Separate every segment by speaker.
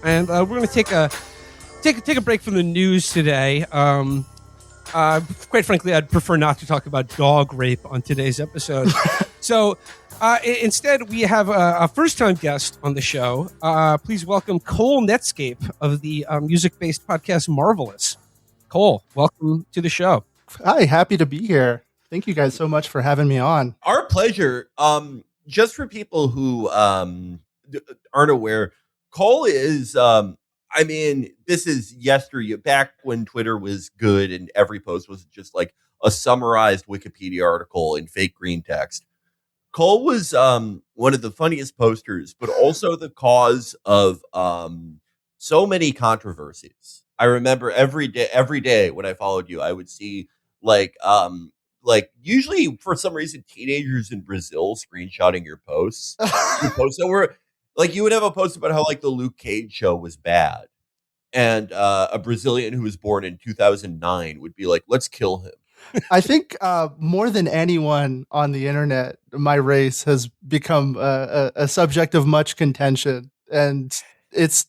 Speaker 1: and we're going to take a break from the news today. Quite frankly, I'd prefer not to talk about dog rape on today's episode. So instead, we have a first-time guest on the show. Please welcome Cole Netscape of the music-based podcast Marvelous. Cole, welcome to the show.
Speaker 2: Hi, happy to be here. Thank you guys so much for having me on.
Speaker 3: Our pleasure. Just for people who aren't aware, Cole is, this is yesterday, back when Twitter was good and every post was just like a summarized Wikipedia article in fake green text. Cole was one of the funniest posters, but also the cause of so many controversies. I remember every day when I followed you, I would see like usually for some reason teenagers in Brazil screenshotting your posts. Your posts that were like, you would have a post about how like the Luke Cage show was bad, and a Brazilian who was born in 2009 would be like, let's kill him.
Speaker 2: I think more than anyone on the internet, my race has become a subject of much contention, and it's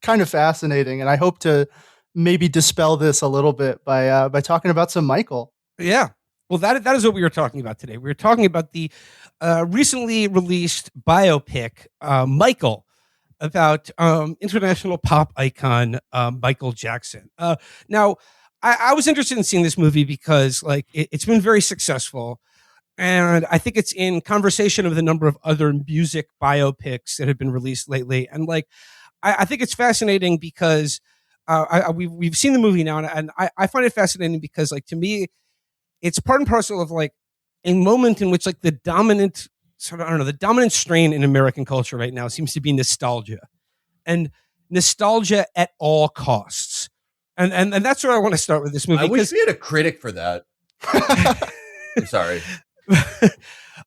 Speaker 2: kind of fascinating. And I hope to maybe dispel this a little bit by talking about some Michael.
Speaker 1: Yeah. Well, that is what we were talking about today. We were talking about the recently released biopic, Michael, about international pop icon Michael Jackson. Now, I was interested in seeing this movie because like it's been very successful. And I think it's in conversation with a number of other music biopics that have been released lately. And like, I think it's fascinating because we've seen the movie now, and I find it fascinating because, like, to me, it's part and parcel of like a moment in which like the dominant strain in American culture right now seems to be nostalgia, and nostalgia at all costs. And that's where I want to start with this movie.
Speaker 3: I wish we had a critic for that. I'm sorry.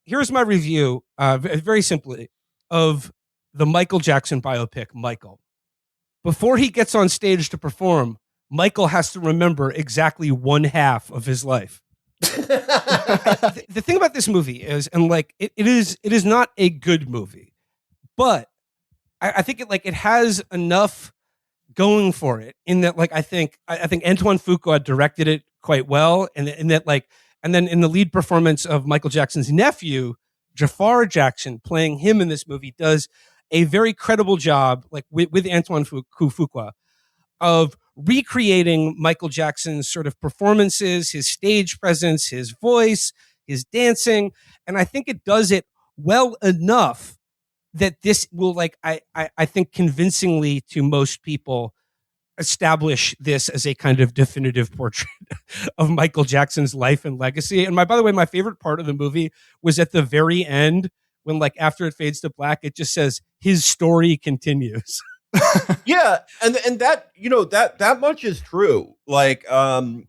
Speaker 1: Here's my review, very simply, of the Michael Jackson biopic, Michael. Before he gets on stage to perform, Michael has to remember exactly one half of his life. The thing about this movie is, and like it is not a good movie, but I think it has enough going for it in that like I think Antoine Fuqua directed it quite well, and in that like, and then in the lead performance of Michael Jackson's nephew, Jafar Jackson, playing him in this movie, does a very credible job, like with Antoine Fuqua, of recreating Michael Jackson's sort of performances, his stage presence, his voice, his dancing. And I think it does it well enough that this will, like, I think convincingly to most people, establish this as a kind of definitive portrait of Michael Jackson's life and legacy. And by the way, my favorite part of the movie was at the very end when, like, after it fades to black, it just says his story continues.
Speaker 3: Yeah, and that, you know, that much is true. Like,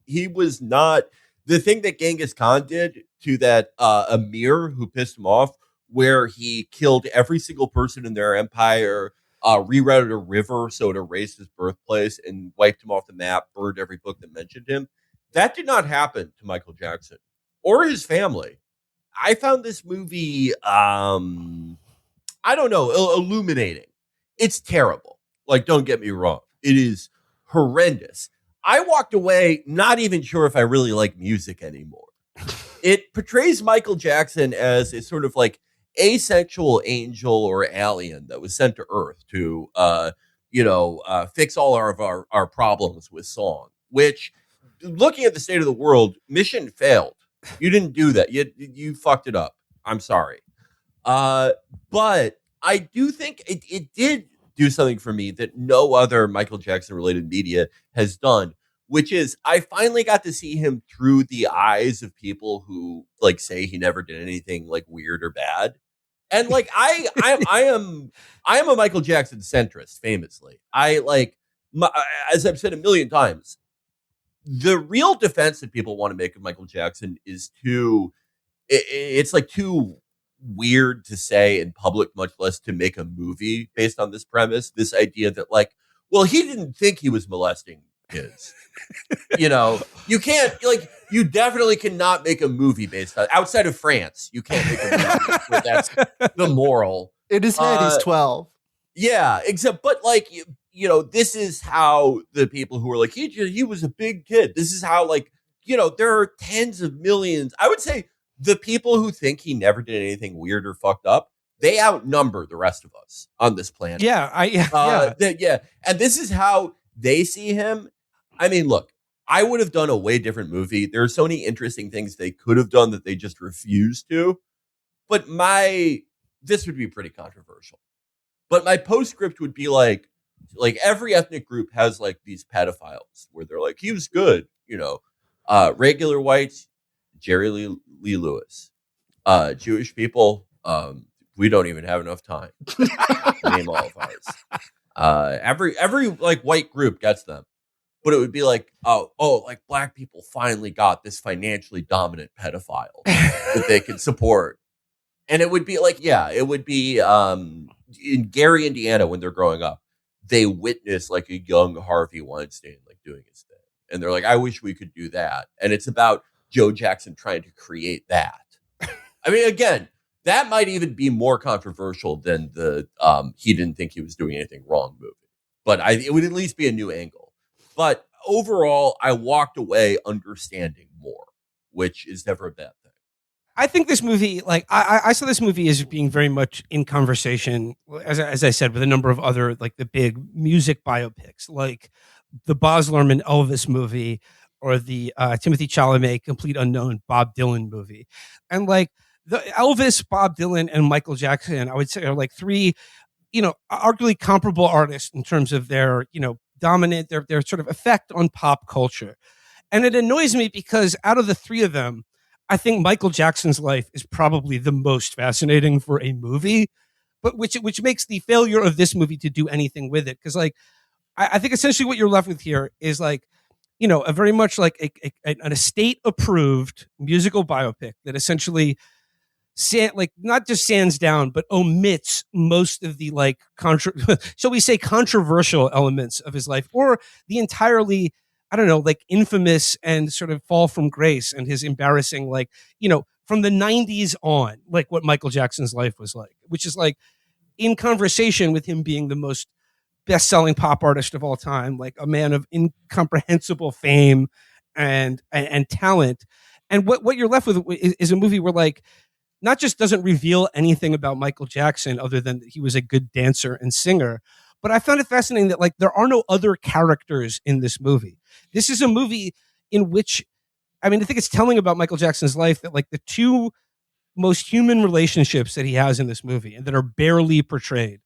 Speaker 3: he was not the thing that Genghis Khan did to that Emir who pissed him off, where he killed every single person in their empire, rerouted a river so it erased his birthplace and wiped him off the map, burned every book that mentioned him. That did not happen to Michael Jackson or his family. I found this movie, I don't know, illuminating. It's terrible. Like, don't get me wrong. It is horrendous. I walked away not even sure if I really like music anymore. It portrays Michael Jackson as a sort of like asexual angel or alien that was sent to Earth to, fix all of our problems with song, which, looking at the state of the world, mission failed. You didn't do that. You fucked it up. I'm sorry. But I do think it did do something for me that no other Michael Jackson related media has done, which is I finally got to see him through the eyes of people who like say he never did anything like weird or bad. And like, I am a Michael Jackson centrist, famously. As I've said a million times, the real defense that people want to make of Michael Jackson is it's like too weird to say in public, much less to make a movie based on this premise. This idea that like, well, he didn't think he was molesting kids. You know, you can't, like, you definitely cannot make a movie based on, outside of France, you can't make a movie where that's the moral.
Speaker 2: In his head, he's 12.
Speaker 3: Yeah, except, but like, this is how the people who are like, he was a big kid. This is how, like, there are tens of millions. I would say the people who think he never did anything weird or fucked up, they outnumber the rest of us on this planet.
Speaker 1: Yeah.
Speaker 3: And this is how they see him. I mean, look, I would have done a way different movie. There are so many interesting things they could have done that they just refused to. But this would be pretty controversial. But my postscript would be like every ethnic group has like these pedophiles where they're like, he was good, regular whites, Jerry Lee Lewis, Jewish people. We don't even have enough time to name all of ours. Every like white group gets them. But it would be like, like black people finally got this financially dominant pedophile that they can support. And it would be like, it would be in Gary, Indiana, when they're growing up, they witness like a young Harvey Weinstein like doing his thing. And they're like, I wish we could do that. And it's about Joe Jackson trying to create that. I mean, again, that might even be more controversial than the he didn't think he was doing anything wrong movie. But it would at least be a new angle. But overall, I walked away understanding more, which is never a bad thing.
Speaker 1: I think this movie, like, I saw this movie as being very much in conversation, as I said, with a number of other, like, the big music biopics, like the Baz Luhrmann Elvis movie or the Timothy Chalamet Complete Unknown Bob Dylan movie. And, like, the Elvis, Bob Dylan, and Michael Jackson, I would say, are, like, three, arguably comparable artists in terms of their, dominant, their sort of effect on pop culture. And it annoys me because out of the three of them, I think Michael Jackson's life is probably the most fascinating for a movie, but which makes the failure of this movie to do anything with it. Because, like, I think essentially what you're left with here is, like, a very much like an estate approved musical biopic that essentially not just sands down, but omits most of the, like, shall we say, controversial elements of his life, or the entirely, I don't know, like, infamous and sort of fall from grace and his embarrassing, like, from the 90s on, like, what Michael Jackson's life was like, which is, like, in conversation with him being the most best-selling pop artist of all time, like a man of incomprehensible fame and talent. And what you're left with is a movie where, like, not just doesn't reveal anything about Michael Jackson other than that he was a good dancer and singer, but I found it fascinating that, like, there are no other characters in this movie. This is a movie in which, I mean, I think it's telling about Michael Jackson's life that, like, the two most human relationships that he has in this movie and that are barely portrayed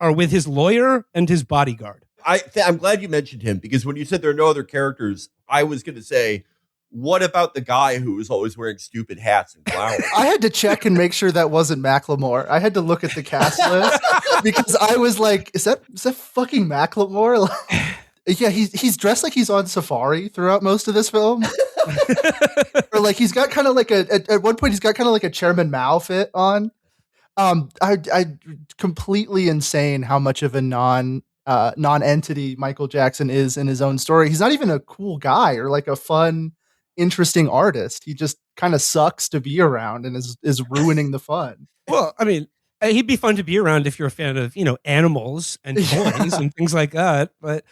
Speaker 1: are with his lawyer and his bodyguard.
Speaker 3: I'm glad you mentioned him, because when you said there are no other characters, I was going to say, what about the guy who was always wearing stupid hats and flowers?
Speaker 2: I had to check and make sure that wasn't Macklemore. I had to look at the cast list because I was like, is that fucking Macklemore? Yeah, he's dressed like he's on safari throughout most of this film. Or, like, he's got kind of like at one point he's got kind of like a Chairman Mao fit on. I completely insane how much of a non-entity Michael Jackson is in his own story. He's not even a cool guy or like a fun, interesting artist. He just kind of sucks to be around and is ruining the fun.
Speaker 1: Well, I mean, he'd be fun to be around if you're a fan of, animals and toys and things like that. But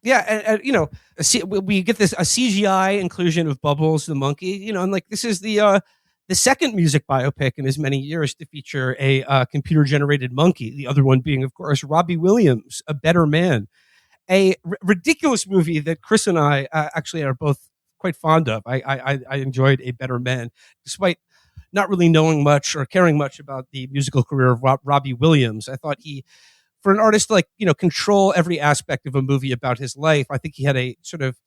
Speaker 1: yeah, and we get a CGI inclusion of Bubbles the monkey, and, like, this is the second music biopic in as many years to feature a computer-generated monkey. The other one being, of course, Robbie Williams, A Better Man, a ridiculous movie that Chris and I actually are both quite fond of. I enjoyed A Better Man, despite not really knowing much or caring much about the musical career of Robbie Williams. I thought he, for an artist to, like, control every aspect of a movie about his life, I think he had a sort of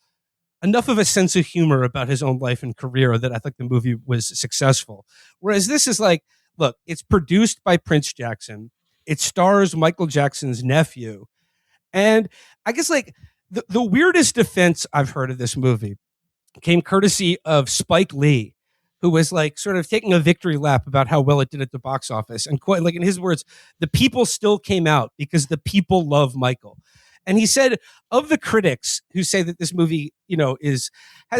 Speaker 1: enough of a sense of humor about his own life and career that I think the movie was successful. Whereas this is like, look, it's produced by Prince Jackson. It stars Michael Jackson's nephew. And I guess, like, the weirdest defense I've heard of this movie came courtesy of Spike Lee, who was, like, sort of taking a victory lap about how well it did at the box office. And, quite, like, in his words, the people still came out because the people love Michael. And he said, of the critics who say that this movie, has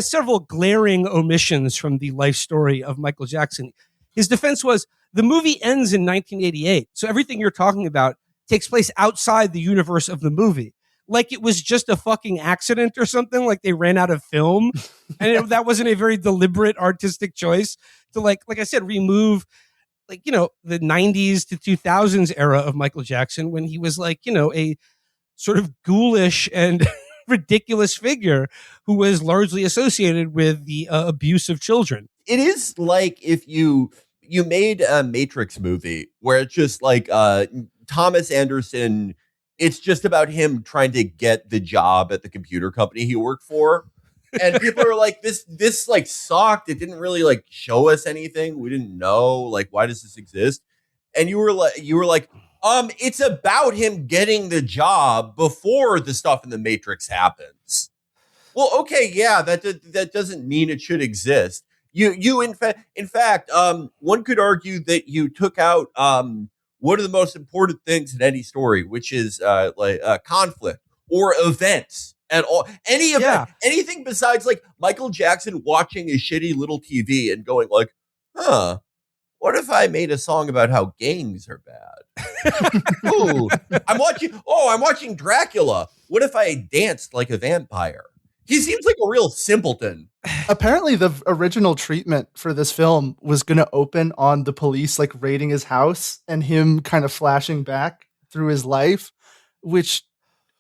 Speaker 1: several glaring omissions from the life story of Michael Jackson, his defense was, the movie ends in 1988. So everything you're talking about takes place outside the universe of the movie. like it was just a fucking accident or something, like they ran out of film. And that wasn't a very deliberate artistic choice to like I said, remove like, the 90s to 2000s era of Michael Jackson when he was like, a sort of ghoulish and ridiculous figure who was largely associated with the abuse of children.
Speaker 3: It is like if you made a Matrix movie where it's just like Thomas Anderson, it's just about him trying to get the job at the computer company he worked for. And people are like, this like sucked. It didn't really like show us anything. We didn't know, like, why does this exist? And you were like, it's about him getting the job before the stuff in the Matrix happens. Well, okay, yeah, that doesn't mean it should exist. You in fact, one could argue that you took out one of the most important things in any story, which is conflict or events at all. Any event, anything besides like Michael Jackson watching a shitty little TV and going like, huh, what if I made a song about how gangs are bad? Ooh, I'm watching Dracula. What if I danced like a vampire? He seems like a real simpleton.
Speaker 2: Apparently, the original treatment for this film was going to open on the police like raiding his house and him kind of flashing back through his life, which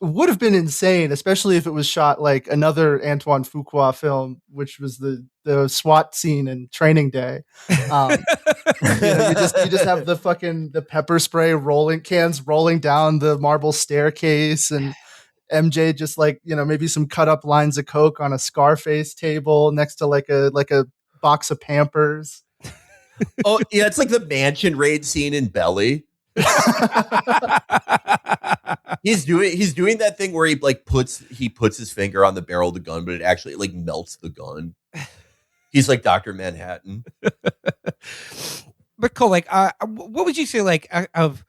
Speaker 2: would have been insane, especially if it was shot like another Antoine Fuqua film, which was the SWAT scene in Training Day. You just have the pepper spray cans rolling down the marble staircase, and MJ just like, maybe some cut up lines of Coke on a Scarface table next to like a box of Pampers.
Speaker 3: Oh yeah, it's like the mansion raid scene in Belly. He's doing that thing where he puts his finger on the barrel of the gun, but it actually like melts the gun. He's like Dr. Manhattan.
Speaker 1: But Cole, what would you say of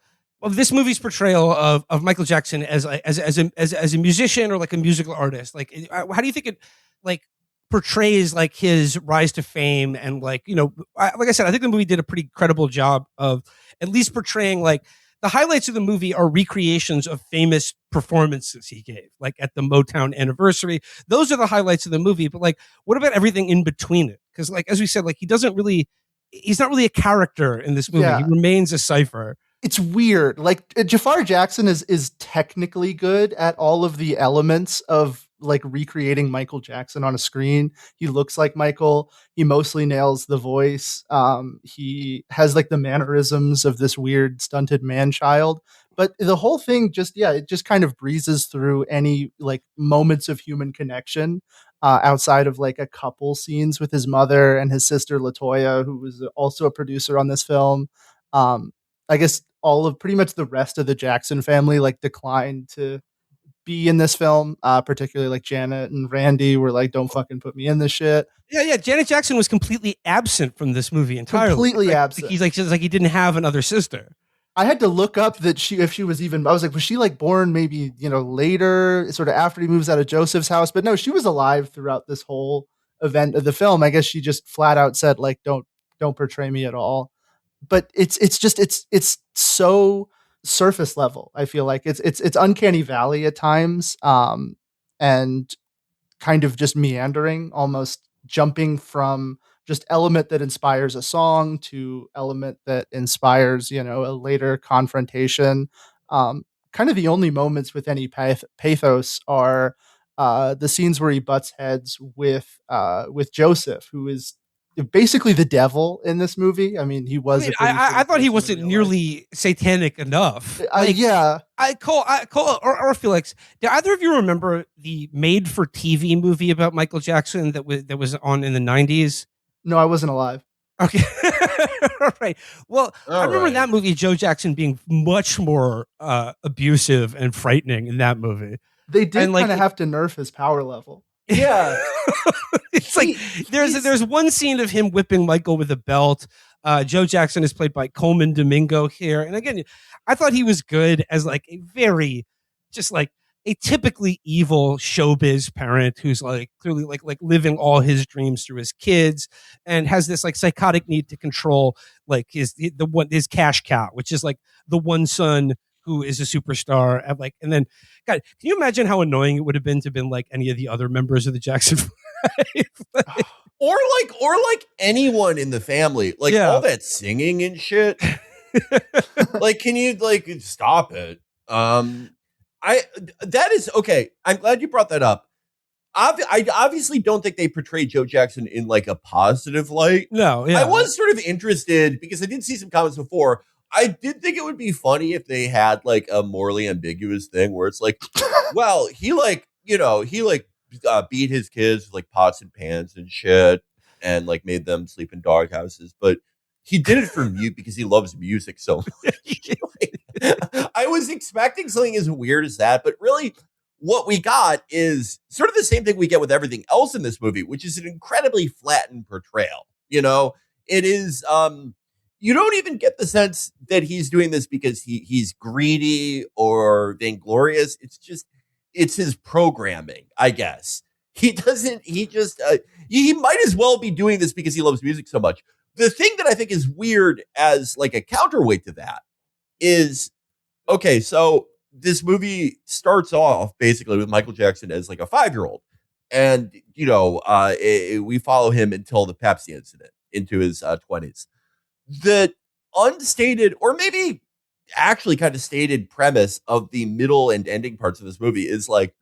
Speaker 1: this movie's portrayal of Michael Jackson as a musician or like a musical artist? Like, how do you think it like portrays like his rise to fame? And like, like I said, I think the movie did a pretty credible job of at least portraying like the highlights of the movie are recreations of famous performances he gave, like at the Motown anniversary. Those are the highlights of the movie. But like, what about everything in between it? Because like, as we said, like he's not really a character in this movie. Yeah. He remains a cipher.
Speaker 2: It's weird. Like Jafar Jackson is technically good at all of the elements of like recreating Michael Jackson on a screen. He looks like Michael. He mostly nails the voice. He has like the mannerisms of this weird stunted man child. But the whole thing it just kind of breezes through any like moments of human connection outside of like a couple scenes with his mother and his sister LaToya, who was also a producer on this film. I guess all of pretty much the rest of the Jackson family like declined to be in this film, particularly like Janet and Randy were like, don't fucking put me in this shit.
Speaker 1: Yeah. Janet Jackson was completely absent from this movie entirely.
Speaker 2: Completely absent.
Speaker 1: He's like, just like he didn't have another sister.
Speaker 2: I had to look up that if she was even, I was like, was she like born maybe, later, sort of after he moves out of Joseph's house? But no, she was alive throughout this whole event of the film. I guess she just flat out said like, don't portray me at all. But it's so surface level. I feel like it's uncanny valley at times, and kind of just meandering, almost jumping from just element that inspires a song to element that inspires, a later confrontation. Kind of the only moments with any pathos are the scenes where he butts heads with Joseph, who is basically the devil in this movie. I mean, he was.
Speaker 1: I thought he wasn't nearly satanic enough.
Speaker 2: Yeah.
Speaker 1: Cole or Felix, do either of you remember the made-for-TV movie about Michael Jackson that was on in the 90s?
Speaker 2: No, I wasn't alive.
Speaker 1: Okay. All right. Well, I remember in that movie, Joe Jackson being much more abusive and frightening in that movie.
Speaker 2: They did kind of have to nerf his power level.
Speaker 3: Yeah.
Speaker 1: It's like there's one scene of him whipping Michael with a belt. Joe Jackson is played by Coleman Domingo here. And again, I thought he was good as like a very just like a typically evil showbiz parent who's like clearly like living all his dreams through his kids and has this like psychotic need to control like his cash cow, which is like the one son who is a superstar, and then, God, can you imagine how annoying it would have been to have been like any of the other members of the Jackson 5?
Speaker 3: or like anyone in the family, like all that singing and shit. Like, can you like stop it? That is okay. I'm glad you brought that up. I obviously don't think they portray Joe Jackson in like a positive light.
Speaker 1: No, yeah.
Speaker 3: I was sort of interested because I did see some comments before. I did think it would be funny if they had like a morally ambiguous thing where it's like, well, he beat his kids with like pots and pans and shit and like made them sleep in doghouses, but he did it for mute because he loves music so much. I was expecting something as weird as that, but really what we got is sort of the same thing we get with everything else in this movie, which is an incredibly flattened portrayal. You know, it is, you don't even get the sense that he's doing this because he's greedy or vainglorious. It's his programming, I guess. He might as well be doing this because he loves music so much. The thing that I think is weird as like a counterweight to that is, okay, so this movie starts off basically with Michael Jackson as like a 5-year-old. And, we follow him until the Pepsi incident into his 20s. The unstated, or maybe actually kind of stated premise of the middle and ending parts of this movie is like,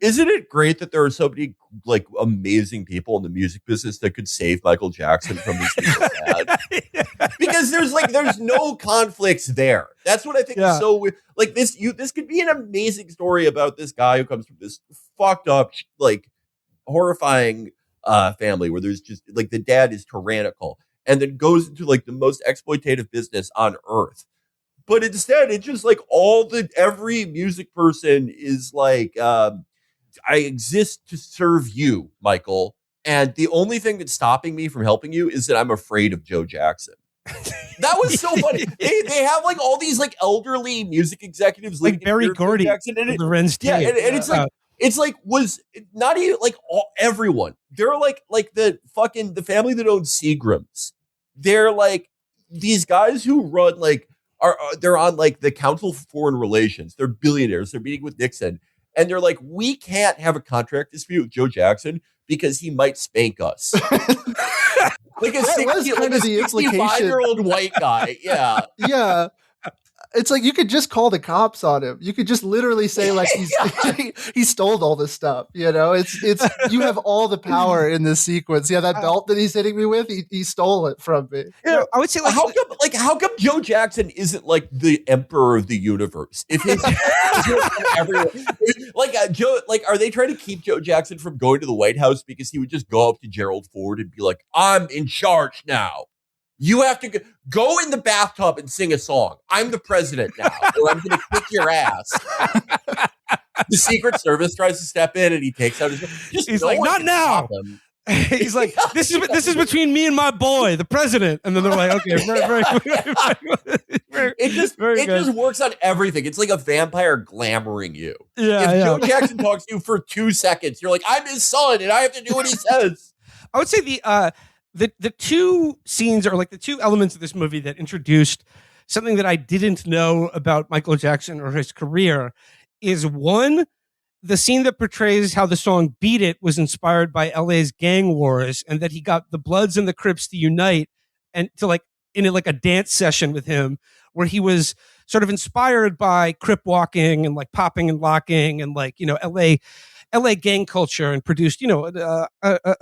Speaker 3: isn't it great that there are so many like amazing people in the music business that could save Michael Jackson from these people's dad? Because there's no conflicts there. That's what I think is so weird. Like this could be an amazing story about this guy who comes from this fucked up, like horrifying family where there's just like the dad is tyrannical and then goes into like the most exploitative business on earth. But instead, it's just like every music person is like, I exist to serve you, Michael. And the only thing that's stopping me from helping you is that I'm afraid of Joe Jackson. That was so funny. They have like all these like elderly music executives
Speaker 1: like Barry Gordy
Speaker 3: Jackson in it.
Speaker 1: The Ren's
Speaker 3: and it's like was not even like everyone. They're like the family that owns Seagram's. They're like these guys who run like they're on like the Council for Foreign Relations. They're billionaires. They're meeting with Nixon. And they're like, we can't have a contract dispute with Joe Jackson because he might spank us. Like a 65-year-old white guy. Yeah.
Speaker 2: Yeah. It's like you could just call the cops on him. You could just literally say like he stole all this stuff. You know, it's you have all the power in this sequence. Yeah, that belt that he's hitting me with, he stole it from me.
Speaker 1: Yeah, I would say like
Speaker 3: how come Joe Jackson isn't like the emperor of the universe? If his everyone Joe, like, are they trying to keep Joe Jackson from going to the White House because he would just go up to Gerald Ford and be like, "I'm in charge now. You have to go in the bathtub and sing a song. I'm the president now, or I'm going to kick your ass." The Secret Service tries to step in, and he takes out his.
Speaker 1: He's like, "Not now." He's like, "This is between me and my boy, the president." And then they're like, "Okay,
Speaker 3: it just works on everything. It's like a vampire glamoring you.
Speaker 1: Yeah,
Speaker 3: if Joe Jackson talks to you for 2 seconds, you're like, "I'm his son, and I have to do what he says."
Speaker 1: I would say the two scenes are like the two elements of this movie that introduced something that I didn't know about Michael Jackson or his career is one, the scene that portrays how the song Beat It was inspired by LA's gang wars and that he got the Bloods and the Crips to unite and to like in like a dance session with him where he was sort of inspired by Crip walking and like popping and locking and like, LA gang culture and produced, a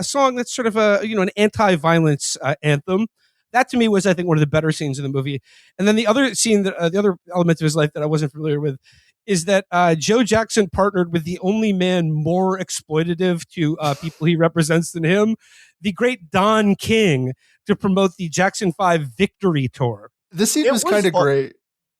Speaker 1: song that's sort of an anti-violence anthem. That to me was, I think, one of the better scenes in the movie. And then the other scene, the other element of his life that I wasn't familiar with is that Joe Jackson partnered with the only man more exploitative to people he represents than him, the great Don King, to promote the Jackson 5 Victory Tour.
Speaker 2: This scene was kind of great.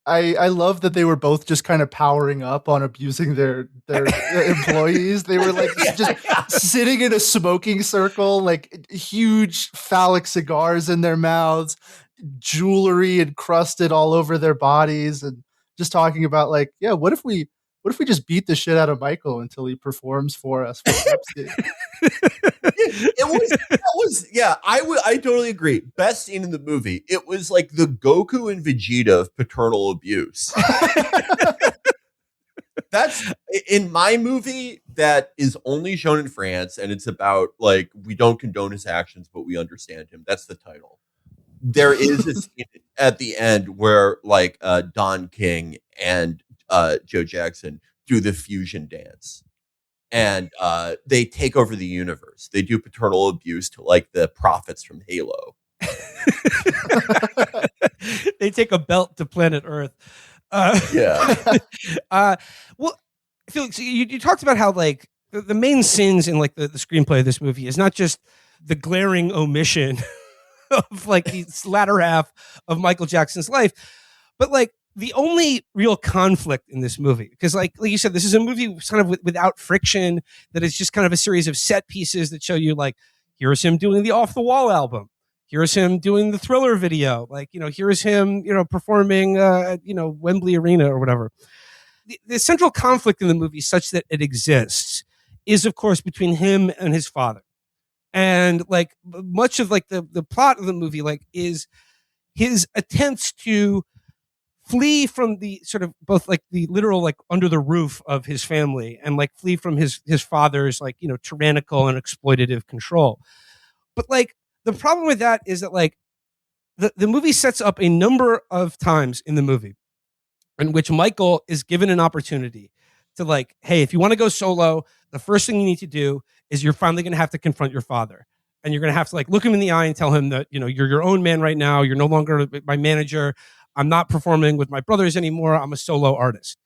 Speaker 2: I love that they were both just kind of powering up on abusing their employees. They were like just sitting in a smoking circle, like huge phallic cigars in their mouths, jewelry encrusted all over their bodies, and just talking about like, yeah, what if we what if we just beat the shit out of Michael until he performs for us for Pepsi?
Speaker 3: I totally agree. Best scene in the movie. It was like the Goku and Vegeta of paternal abuse. That's in my movie that is only shown in France, and it's about like we don't condone his actions, but we understand him. That's the title. There is a scene at the end where like Don King and Joe Jackson do the fusion dance. And they take over the universe. They do paternal abuse to like the prophets from Halo.
Speaker 1: They take a belt to planet Earth. Well, Felix, you talked about how like the main sins in like the screenplay of this movie is not just the glaring omission of like the latter half of Michael Jackson's life, but like the only real conflict in this movie, because like you said, this is a movie kind of without friction, that is just kind of a series of set pieces that show you like, here's him doing the Off the Wall album. Here's him doing the Thriller video. Like, here's him, performing, Wembley Arena or whatever. The central conflict in the movie, such that it exists, is of course between him and his father. And like much of like the plot of the movie, like is his attempts to flee from the sort of both like the literal like under the roof of his family and like flee from his father's like tyrannical and exploitative control. But like the problem with that is that like the movie sets up a number of times in the movie in which Michael is given an opportunity to like, hey, if you want to go solo, the first thing you need to do is you're finally going to have to confront your father. And you're going to have to like look him in the eye and tell him that, you're your own man right now. You're no longer my manager. I'm not performing with my brothers anymore. I'm a solo artist.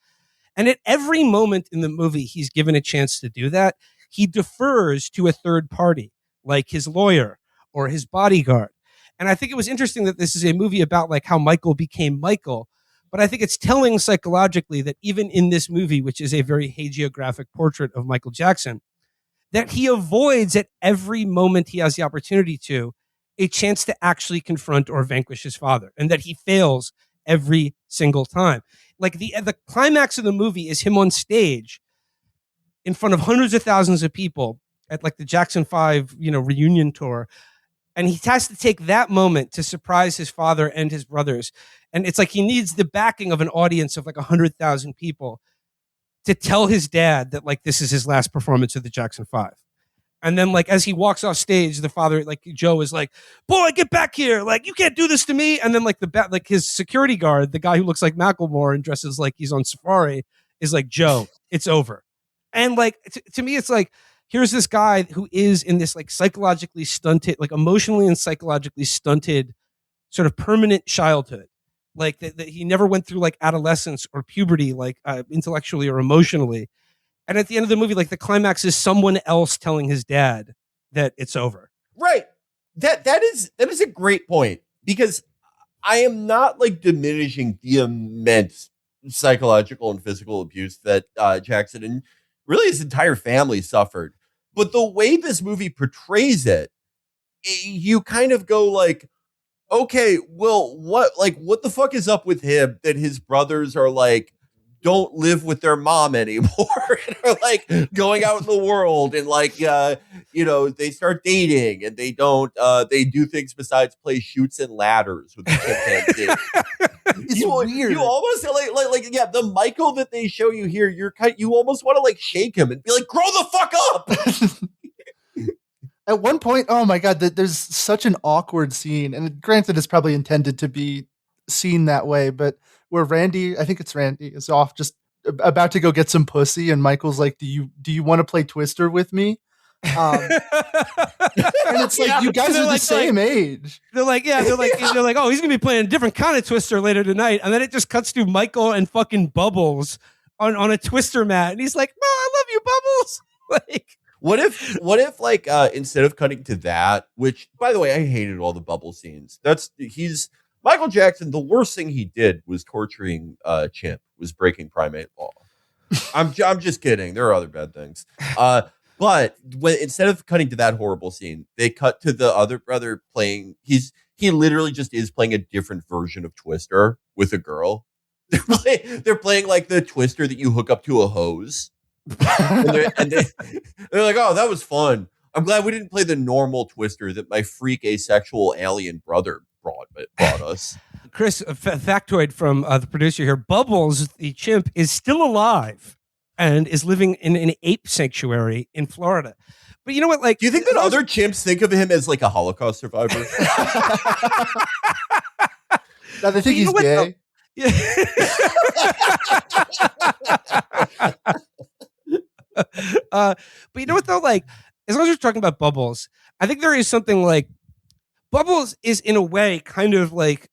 Speaker 1: And at every moment in the movie, he's given a chance to do that. He defers to a third party, like his lawyer or his bodyguard. And I think it was interesting that this is a movie about like how Michael became Michael. But I think it's telling psychologically that even in this movie, which is a very hagiographic portrait of Michael Jackson, that he avoids at every moment he has the opportunity to a chance to actually confront or vanquish his father, and that he fails every single time. Like the climax of the movie is him on stage in front of hundreds of thousands of people at like the Jackson 5, reunion tour. And he has to take that moment to surprise his father and his brothers. And it's like he needs the backing of an audience of like 100,000 people to tell his dad that like this is his last performance of the Jackson 5. And then like as he walks off stage, the father, like Joe, is like, "Boy, get back here. Like you can't do this to me." And then like like his security guard, the guy who looks like Macklemore and dresses like he's on safari, is like, "Joe, it's over." And like to me, it's like, here's this guy who is in this like psychologically stunted, like emotionally and psychologically stunted sort of permanent childhood. Like that he never went through like adolescence or puberty, like intellectually or emotionally. And at the end of the movie, like the climax is someone else telling his dad that it's over.
Speaker 3: Right. That is a great point, because I am not like diminishing the immense psychological and physical abuse that Jackson and really his entire family suffered. But the way this movie portrays it, you kind of go like, okay, well, what the fuck is up with him that his brothers are like, don't live with their mom anymore and are like going out in the world and like, they start dating and they don't, they do things besides play shoots and ladders with the chimpanzee.
Speaker 2: It's weird.
Speaker 3: You almost the Michael that they show you here, you almost want to like shake him and be like, grow the fuck up.
Speaker 2: At one point, oh my God, there's such an awkward scene. And granted, it's probably intended to be seen that way, but where Randy, I think it's Randy, is off just about to go get some pussy, and Michael's like, do you want to play Twister with me? And it's like, you guys are the same age.
Speaker 1: They're like, oh, he's gonna be playing a different kind of Twister later tonight. And then it just cuts to Michael and fucking Bubbles on a Twister mat, and he's like, "No, I love you, Bubbles." Like,
Speaker 3: what if like instead of cutting to that, which by the way, I hated all the Bubble scenes. Michael Jackson, the worst thing he did was torturing Chimp, was breaking primate law. I'm just kidding. There are other bad things. But instead of cutting to that horrible scene, they cut to the other brother playing. He literally just is playing a different version of Twister with a girl. They're playing like the twister that you hook up to a hose. They're like, oh, that was fun. I'm glad we didn't play the normal twister that my freak asexual alien brother brought us.
Speaker 1: Chris, a factoid from the producer here. Bubbles, the chimp, is still alive and is living in an ape sanctuary in Florida. But you know what? Like,
Speaker 3: do you think that other chimps think of him as like a Holocaust survivor?
Speaker 2: No, they think he's gay.
Speaker 1: Yeah. But you know what though? Like, as long as we're talking about Bubbles, I think there is something like Bubbles is in a way kind of like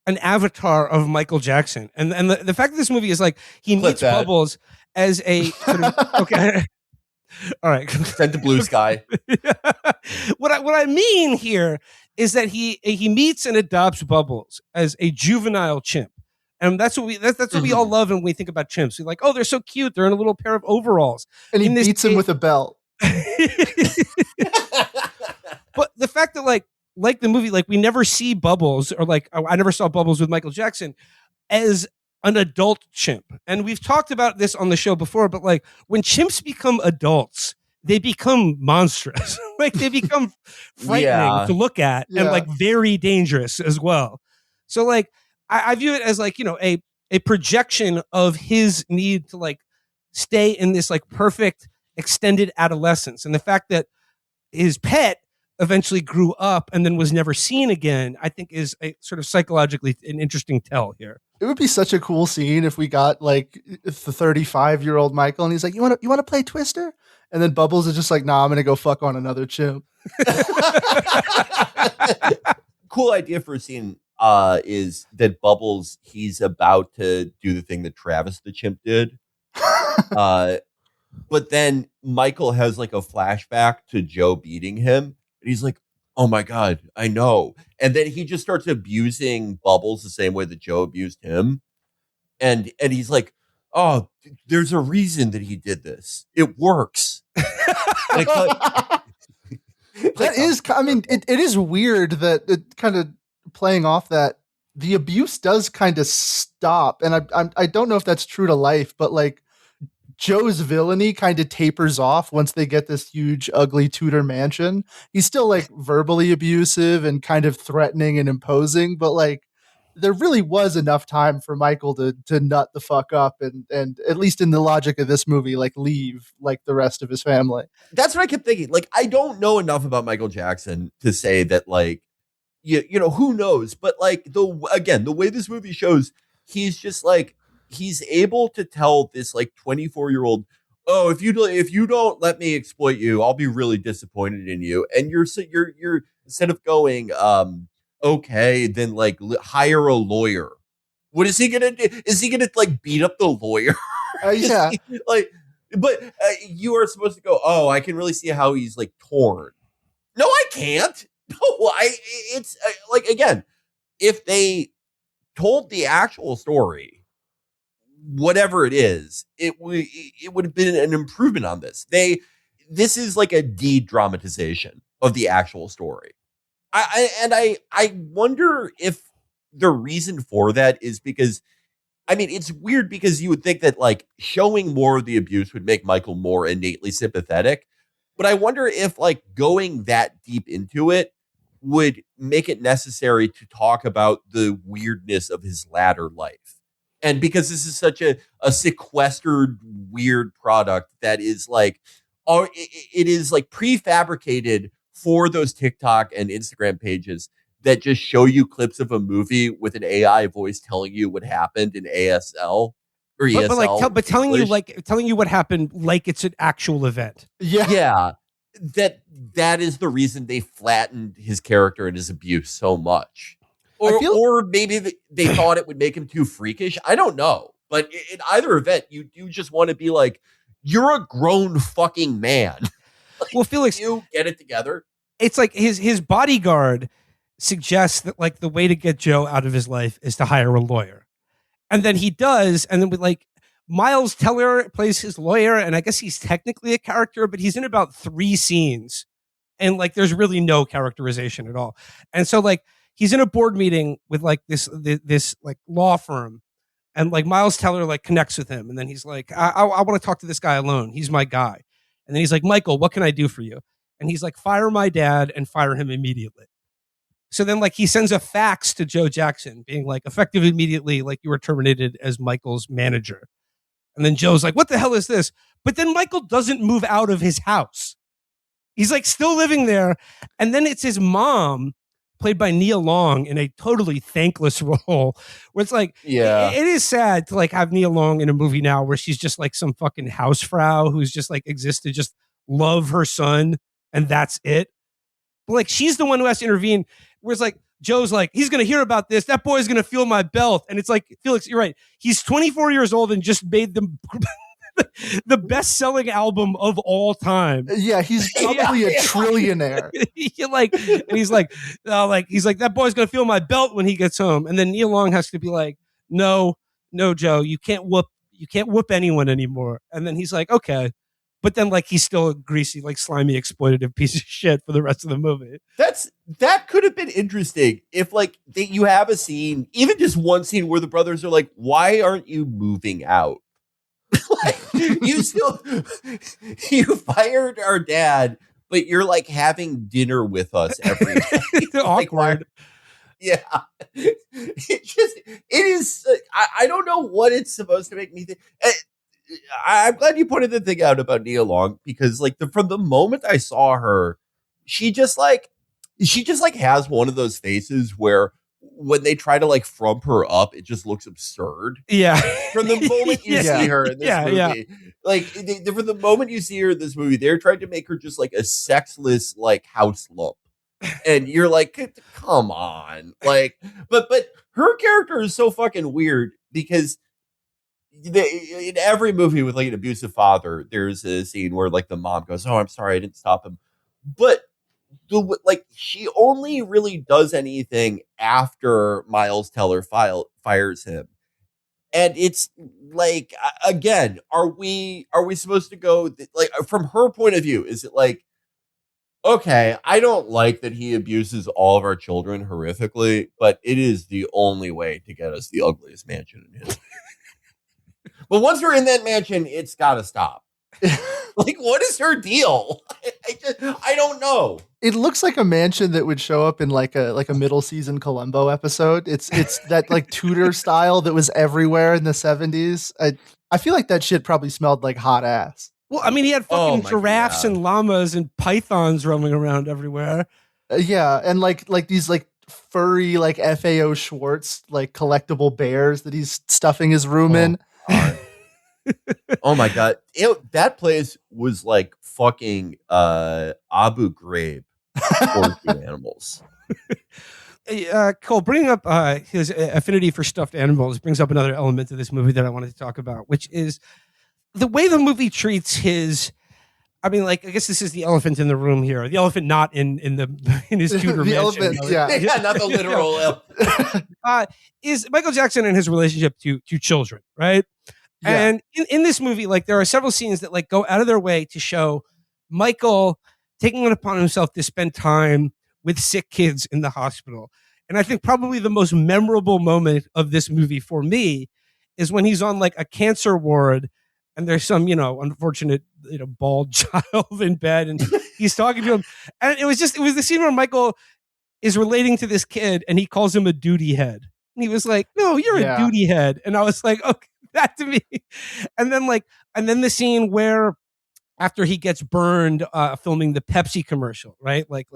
Speaker 1: an avatar of Michael Jackson, and the fact that this movie is like he meets Bubbles as a sort of, okay. All right.
Speaker 3: Send the blue sky.
Speaker 1: What I mean here is that he meets and adopts Bubbles as a juvenile chimp. And that's what we all love when we think about chimps. We're like, oh, they're so cute. They're in a little pair of overalls.
Speaker 2: And he beats him with a belt.
Speaker 1: But the fact that like the movie, like we never see Bubbles, or like I never saw Bubbles with Michael Jackson as an adult chimp. And we've talked about this on the show before, but like when chimps become adults, they become monstrous. Like they become frightening to look at and like very dangerous as well. So like I view it as like, you know, a projection of his need to like stay in this like perfect extended adolescence. And the fact that his pet eventually grew up and then was never seen again, I think is a sort of psychologically an interesting tell here.
Speaker 2: It would be such a cool scene if we got like the 35-year-old Michael and he's like, you want to play Twister? And then Bubbles is just like, nah, I'm going to go fuck on another chimp.
Speaker 3: Cool idea for a scene is that Bubbles, he's about to do the thing that Travis the chimp did. But then Michael has like a flashback to Joe beating him. And he's like, oh my God, I know. And then he just starts abusing Bubbles the same way that Joe abused him. And he's like, oh, there's a reason that he did this. It works.
Speaker 2: That is, I mean, it is weird that it kind of playing off that the abuse does kind of stop. And I don't know if that's true to life, but like Joe's villainy kind of tapers off once they get this huge, ugly Tudor mansion. He's still like verbally abusive and kind of threatening and imposing, but like there really was enough time for Michael to nut the fuck up and at least in the logic of this movie, like leave like the rest of his family.
Speaker 3: That's what I kept thinking. Like, I don't know enough about Michael Jackson to say that like, you know, who knows? But like the way this movie shows, he's just like, he's able to tell this like 24-year-old, oh, if you don't let me exploit you, I'll be really disappointed in you. And you're instead of going, okay, then like hire a lawyer. What is he gonna do? Is he gonna like beat up the lawyer?
Speaker 2: Yeah.
Speaker 3: But you are supposed to go, oh, I can really see how he's like torn. No, I can't. No, it's like, again, if they told the actual story, whatever it is, it would have been an improvement on this. This is like a de-dramatization of the actual story. I wonder if the reason for that is because, I mean, it's weird because you would think that like showing more of the abuse would make Michael more innately sympathetic. But I wonder if like going that deep into it would make it necessary to talk about the weirdness of his latter life. And because this is such a sequestered, weird product that is like, it is like prefabricated for those TikTok and Instagram pages that just show you clips of a movie with an AI voice telling you what happened in ASL or ESL.
Speaker 1: But telling you what happened like it's an actual event.
Speaker 3: Yeah. That is the reason they flattened his character and his abuse so much. Or maybe they thought it would make him too freakish. I don't know. But in either event, you just want to be like, you're a grown fucking man. Like, well, Felix, you get it together.
Speaker 1: It's like his bodyguard suggests that like the way to get Joe out of his life is to hire a lawyer. And then he does. And then with like Miles Teller plays his lawyer. And I guess he's technically a character, but he's in about 3 scenes. And like, there's really no characterization at all. And so like, he's in a board meeting with like this like law firm. And like Miles Teller like connects with him, and then he's like, I want to talk to this guy alone. He's my guy. And then he's like, Michael, what can I do for you? And he's like, fire my dad and fire him immediately. So then like he sends a fax to Joe Jackson being like, effective immediately, like you were terminated as Michael's manager. And then Joe's like, what the hell is this? But then Michael doesn't move out of his house. He's like still living there. And then it's his mom, played by Nia Long, in a totally thankless role, where it's like, it is sad to like have Nia Long in a movie now where she's just like some fucking housefrau who's just like exists to just love her son, and that's it. But like she's the one who has to intervene, where it's like Joe's like, he's gonna hear about this, that boy's gonna feel my belt. And it's like, Felix, you're right, he's 24 years old and just made them the best-selling album of all time.
Speaker 2: Yeah, he's probably a trillionaire.
Speaker 1: He's like, that boy's gonna feel my belt when he gets home. And then Neil Long has to be like, no, Joe, you can't whoop anyone anymore. And then he's like, okay. But then like he's still a greasy, like slimy, exploitative piece of shit for the rest of the movie.
Speaker 3: That could have been interesting if like you have a scene, even just one scene where the brothers are like, why aren't you moving out? Like, you fired our dad, but you're like having dinner with us every day.
Speaker 1: Awkward.
Speaker 3: Yeah. It is. I don't know what it's supposed to make me think. I'm glad you pointed the thing out about Nia Long, because like from the moment I saw her, she just has one of those faces where when they try to like frump her up, it just looks absurd.
Speaker 1: Yeah.
Speaker 3: From the moment you see her in this movie, like from the moment you see her in this movie, they're trying to make her just like a sexless like house lump, and you're like, come on, like, but her character is so fucking weird because in every movie with like an abusive father, there's a scene where like the mom goes, "Oh, I'm sorry, I didn't stop him," but she only really does anything after Miles Teller fires him. And it's like, again, are we supposed to go like from her point of view? Is it like, okay, I don't like that he abuses all of our children horrifically, but it is the only way to get us the ugliest mansion in history. But once we're in that mansion, it's got to stop. Like, what is her deal? I don't know.
Speaker 2: It looks like a mansion that would show up in like a middle season Columbo episode. It's that like Tudor style that was everywhere in the 70s. I feel like that shit probably smelled like hot ass.
Speaker 1: Well, I mean, he had fucking giraffes and llamas and pythons roaming around everywhere.
Speaker 2: Yeah, and like these like furry like FAO Schwartz like collectible bears that he's stuffing his room in.
Speaker 3: Oh my god, that place was like fucking Abu Ghraib for animals.
Speaker 1: Cole, bringing up his affinity for stuffed animals brings up another element of this movie that I wanted to talk about, which is the way the movie treats his. I mean, like, I guess this is the elephant in the room here. The elephant not in his Tudor mansion.
Speaker 2: Elephant,
Speaker 3: yeah, not the literal elephant.
Speaker 1: Is Michael Jackson and his relationship to children, right? Yeah. And in this movie, like, there are several scenes that like go out of their way to show Michael taking it upon himself to spend time with sick kids in the hospital. And I think probably the most memorable moment of this movie for me is when he's on like a cancer ward and there's some, unfortunate, bald child in bed and he's talking to him. And it was the scene where Michael is relating to this kid and he calls him a duty head. And he was like, "No, you're a duty head." And I was like, okay, that to me. And then the scene where after he gets burned filming the Pepsi commercial, right? Like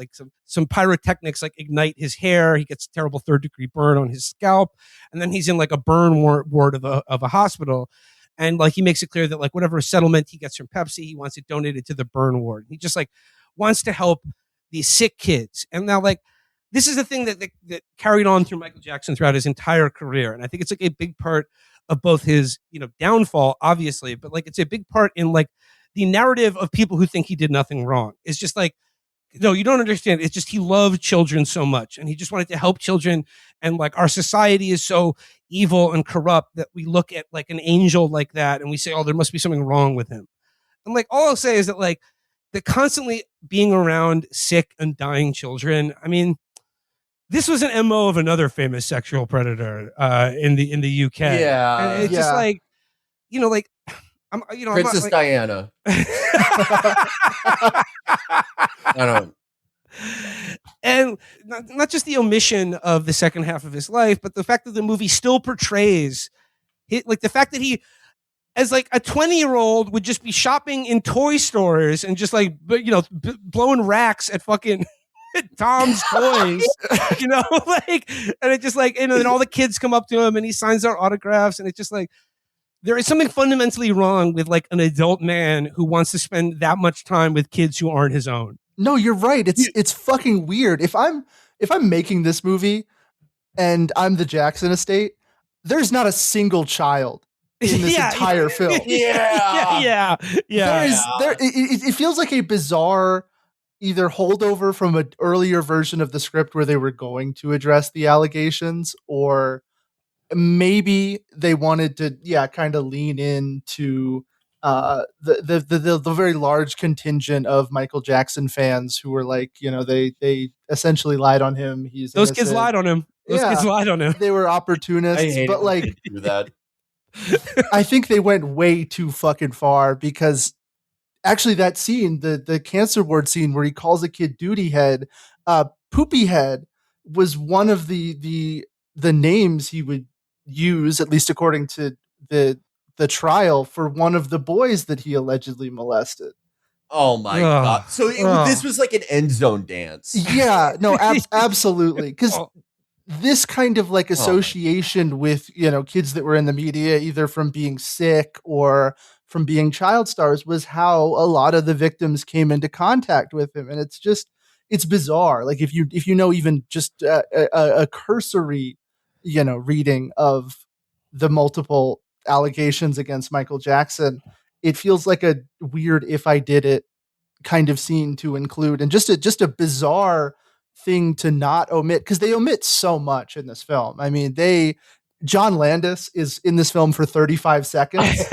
Speaker 1: some pyrotechnics like ignite his hair. He gets a terrible 3rd-degree burn on his scalp. And then he's in like a burn ward of a hospital. And like he makes it clear that like whatever settlement he gets from Pepsi, he wants it donated to the burn ward. He just like wants to help these sick kids. And now like this is the thing that carried on through Michael Jackson throughout his entire career. And I think it's like a big part of both his, downfall, obviously, but like it's a big part in like the narrative of people who think he did nothing wrong. It's just like, no, you don't understand. It's just he loved children so much and he just wanted to help children. And like our society is so evil and corrupt that we look at like an angel like that and we say, oh, there must be something wrong with him. And like all I'll say is that like the constantly being around sick and dying children, I mean, this was an MO of another famous sexual predator in the UK.
Speaker 3: Yeah.
Speaker 1: And it's just like, like
Speaker 3: Princess
Speaker 1: I'm not,
Speaker 3: Diana. I don't.
Speaker 1: And not just the omission of the second half of his life, but the fact that the movie still portrays like the fact that he, as like a 20-year-old, would just be shopping in toy stores and just like blowing racks at fucking Tom's toys, like, and it just like, and then all the kids come up to him and he signs their autographs, and it's just like, there is something fundamentally wrong with like an adult man who wants to spend that much time with kids who aren't his own.
Speaker 2: No, you're right. It's fucking weird. If I'm making this movie and I'm the Jackson estate, there's not a single child in this entire film.
Speaker 1: Yeah.
Speaker 2: It feels like a bizarre either holdover from an earlier version of the script where they were going to address the allegations, or maybe they wanted to kind of lean into the very large contingent of Michael Jackson fans who were like, they essentially lied on him.
Speaker 1: Those kids lied on him. Kids lied on him.
Speaker 2: They were opportunists, but like,
Speaker 3: do that.
Speaker 2: I think they went way too fucking far, because actually that scene, the cancer ward scene where he calls a kid duty head, poopy head, was one of the names he would use, at least according to the trial, for one of the boys that he allegedly molested.
Speaker 3: Oh my God. So this was like an end zone dance.
Speaker 2: Yeah, no, absolutely. Because this kind of like association with, kids that were in the media, either from being sick or from being child stars, was how a lot of the victims came into contact with him. And it's bizarre. Like if you even just a cursory, reading of the multiple allegations against Michael Jackson, it feels like a weird "if I did it" kind of scene to include, and just a bizarre thing to not omit, because they omit so much in this film. I mean, John Landis is in this film for 35 seconds.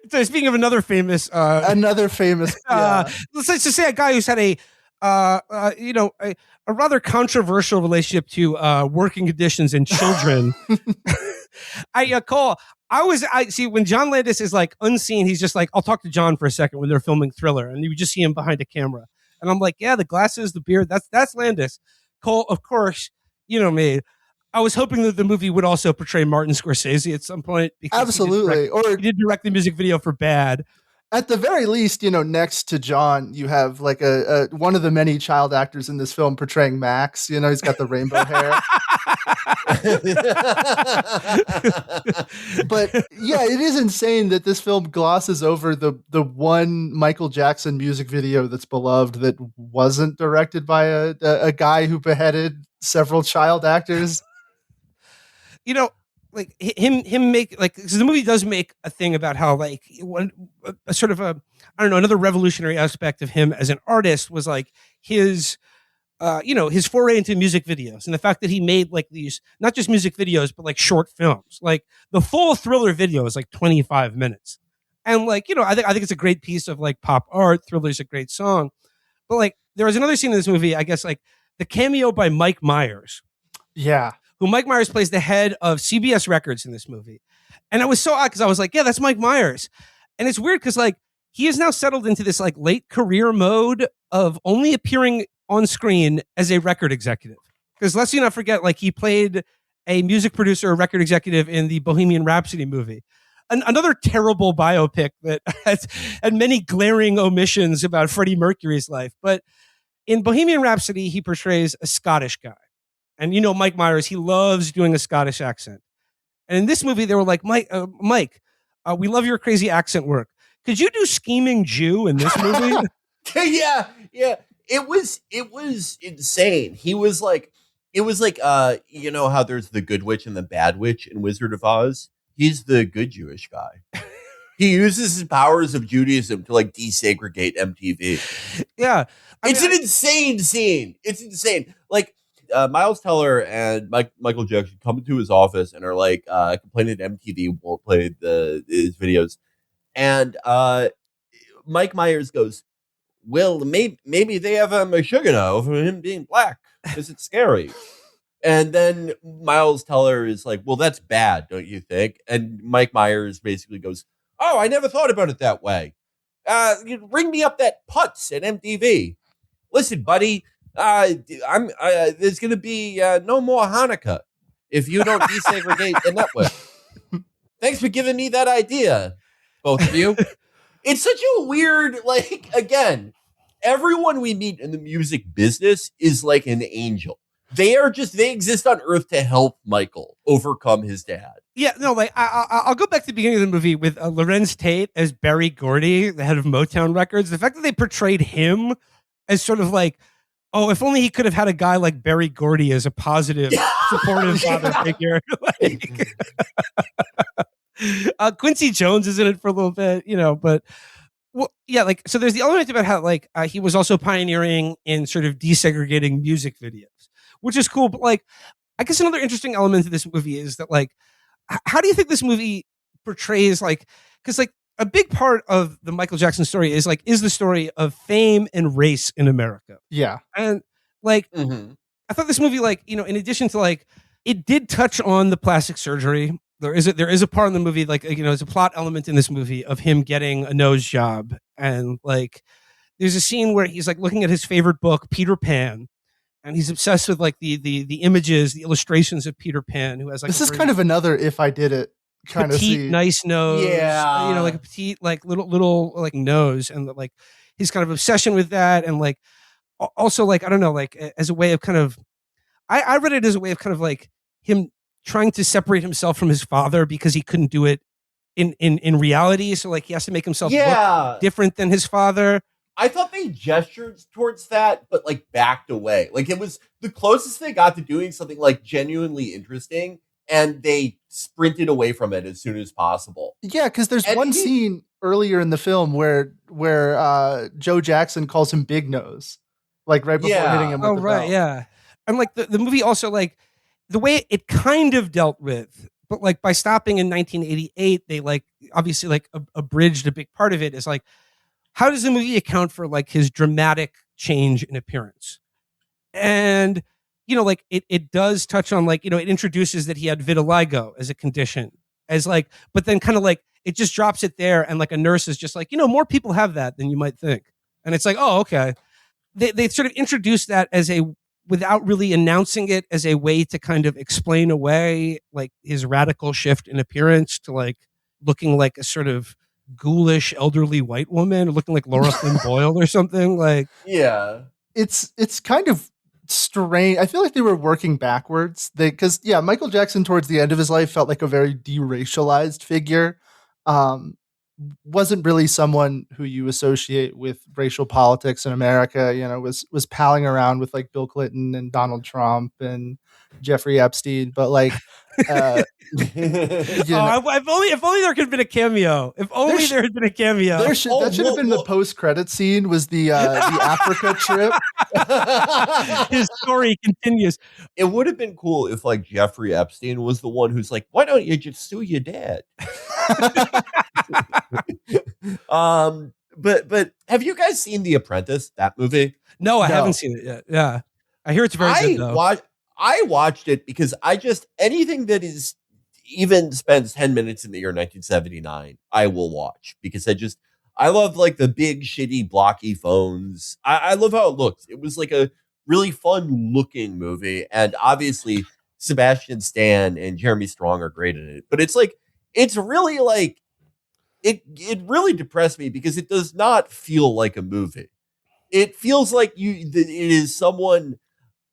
Speaker 1: So speaking of another famous,
Speaker 2: let's
Speaker 1: just say a guy who's had a rather controversial relationship to working conditions and children. I see when John Landis is like unseen, he's just like, I'll talk to John for a second when they're filming Thriller, and you just see him behind a camera, and I'm like, yeah, the glasses, the beard, that's Landis. Cole, of course, you know me. I was hoping that the movie would also portray Martin Scorsese at some point.
Speaker 2: Absolutely.
Speaker 1: He did direct the music video for Bad.
Speaker 2: At the very least, next to John, you have like a one of the many child actors in this film portraying Max. He's got the rainbow hair. But yeah, it is insane that this film glosses over the one Michael Jackson music video that's beloved that wasn't directed by a guy who beheaded several child actors.
Speaker 1: Like him make like, because the movie does make a thing about how like a sort of another revolutionary aspect of him as an artist was like his his foray into music videos, and the fact that he made like these not just music videos but like short films. Like the full Thriller video is like 25 minutes, and like I think it's a great piece of like pop art. Thriller's a great song, but like there was another scene in this movie, I guess, like the cameo by Mike Myers.
Speaker 2: Yeah.
Speaker 1: Who Mike Myers plays the head of CBS Records in this movie. And I was so odd because I was like, yeah, that's Mike Myers. And it's weird because like he is now settled into this like late career mode of only appearing on screen as a record executive. Because let's not forget, like he played a music producer, a record executive in the Bohemian Rhapsody movie. Another terrible biopic that had many glaring omissions about Freddie Mercury's life. But in Bohemian Rhapsody, he portrays a Scottish guy. And Mike Myers, he loves doing a Scottish accent. And in this movie, they were like, Mike, we love your crazy accent work. Could you do Scheming Jew in this movie?
Speaker 3: Yeah. It was insane. It was like, how there's the good witch and the bad witch in Wizard of Oz. He's the good Jewish guy. He uses his powers of Judaism to like desegregate MTV.
Speaker 1: Yeah.
Speaker 3: It's an insane scene. It's insane. Like, Miles Teller and Michael Jackson come into his office and are like complaining that MTV won't play his videos. And Mike Myers goes, well, maybe they have a sugar now for him being black because it's scary. And then Miles Teller is like, well, that's bad, don't you think? And Mike Myers basically goes, oh, I never thought about it that way. You ring me up that putz at MTV. Listen, buddy, there's going to be no more Hanukkah if you don't desegregate the network. Thanks for giving me that idea, both of you. It's such a weird, like, again, everyone we meet in the music business is like an angel. They exist on Earth to help Michael overcome his dad.
Speaker 1: Yeah, no, like I'll go back to the beginning of the movie with Lorenz Tate as Berry Gordy, the head of Motown Records. The fact that they portrayed him as sort of like, oh, if only he could have had a guy like Berry Gordy as a positive, supportive father figure. Quincy Jones is in it for a little bit, but well, yeah, like, so there's the element about how like he was also pioneering in sort of desegregating music videos, which is cool. But like, I guess another interesting element of this movie is that like, how do you think this movie portrays like, because like a big part of the Michael Jackson story is the story of fame and race in America.
Speaker 2: Yeah.
Speaker 1: And like, I thought this movie, like, in addition to like, it did touch on the plastic surgery. There is a part in the movie, like, there's a plot element in this movie of him getting a nose job. And like, there's a scene where he's like looking at his favorite book, Peter Pan. And he's obsessed with like the images, the illustrations of Peter Pan, who has like,
Speaker 2: this is kind of another If I Did It kind of
Speaker 1: petite, nice nose.
Speaker 3: Yeah.
Speaker 1: Like a petite, like little like nose. And like his kind of obsession with that. And like, also like, I don't know, like as a way of kind of, I read it as a way of kind of like him trying to separate himself from his father because he couldn't do it in reality. So like he has to make himself look different than his father.
Speaker 3: I thought they gestured towards that, but like backed away. Like it was the closest they got to doing something like genuinely interesting, and they sprinted away from it as soon as possible.
Speaker 2: Yeah, because there's one scene earlier in the film where Joe Jackson calls him Big Nose, like right before hitting him with the belt.
Speaker 1: Yeah. And like the movie also like the way it kind of dealt with, but like by stopping in 1988, they like obviously like abridged a big part of it is like, how does the movie account for like his dramatic change in appearance? And, like it does touch on like, it introduces that he had vitiligo as a condition as like, but then kind of like, it just drops it there. And like a nurse is just like, more people have that than you might think. And it's like, oh, okay. They sort of introduced that without really announcing it as a way to kind of explain away like his radical shift in appearance to like looking like a sort of ghoulish elderly white woman, or looking like Laura Flynn Boyle or something. Like,
Speaker 3: yeah,
Speaker 2: it's kind of strange. I feel like they were working backwards. Because Michael Jackson towards the end of his life felt like a very deracialized figure. Wasn't really someone who you associate with racial politics in America. Was palling around with like Bill Clinton and Donald Trump and Jeffrey Epstein, but like,
Speaker 1: if only there could have been a cameo. If only there had been a cameo.
Speaker 2: That should have been the post-credit scene. Was the Africa trip?
Speaker 1: His story continues.
Speaker 3: It would have been cool if like Jeffrey Epstein was the one who's like, "Why don't you just sue your dad?" But have you guys seen The Apprentice? That movie?
Speaker 1: No, I haven't seen it yet. Yeah, I hear it's very good though.
Speaker 3: I watched it because anything that is even spends 10 minutes in the year 1979, I will watch because I love like the big shitty blocky phones. I love how it looks. It was like a really fun looking movie, and obviously Sebastian Stan and Jeremy Strong are great in it. But it's really like it really depressed me because it does not feel like a movie. It feels like it is someone.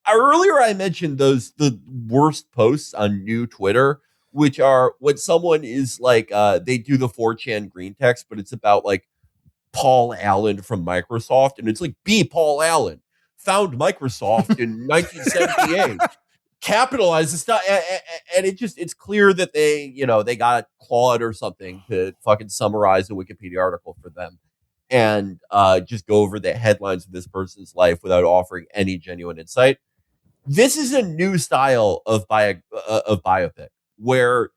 Speaker 3: Earlier, I mentioned the worst posts on new Twitter, which are when someone is like, they do the 4chan green text, but it's about like Paul Allen from Microsoft. And it's like, B. Paul Allen found Microsoft in 1978, capitalized the stuff. And it's clear that they got Claude or something to fucking summarize the Wikipedia article for them. And just go over the headlines of this person's life without offering any genuine insight. This is a new style of biopic where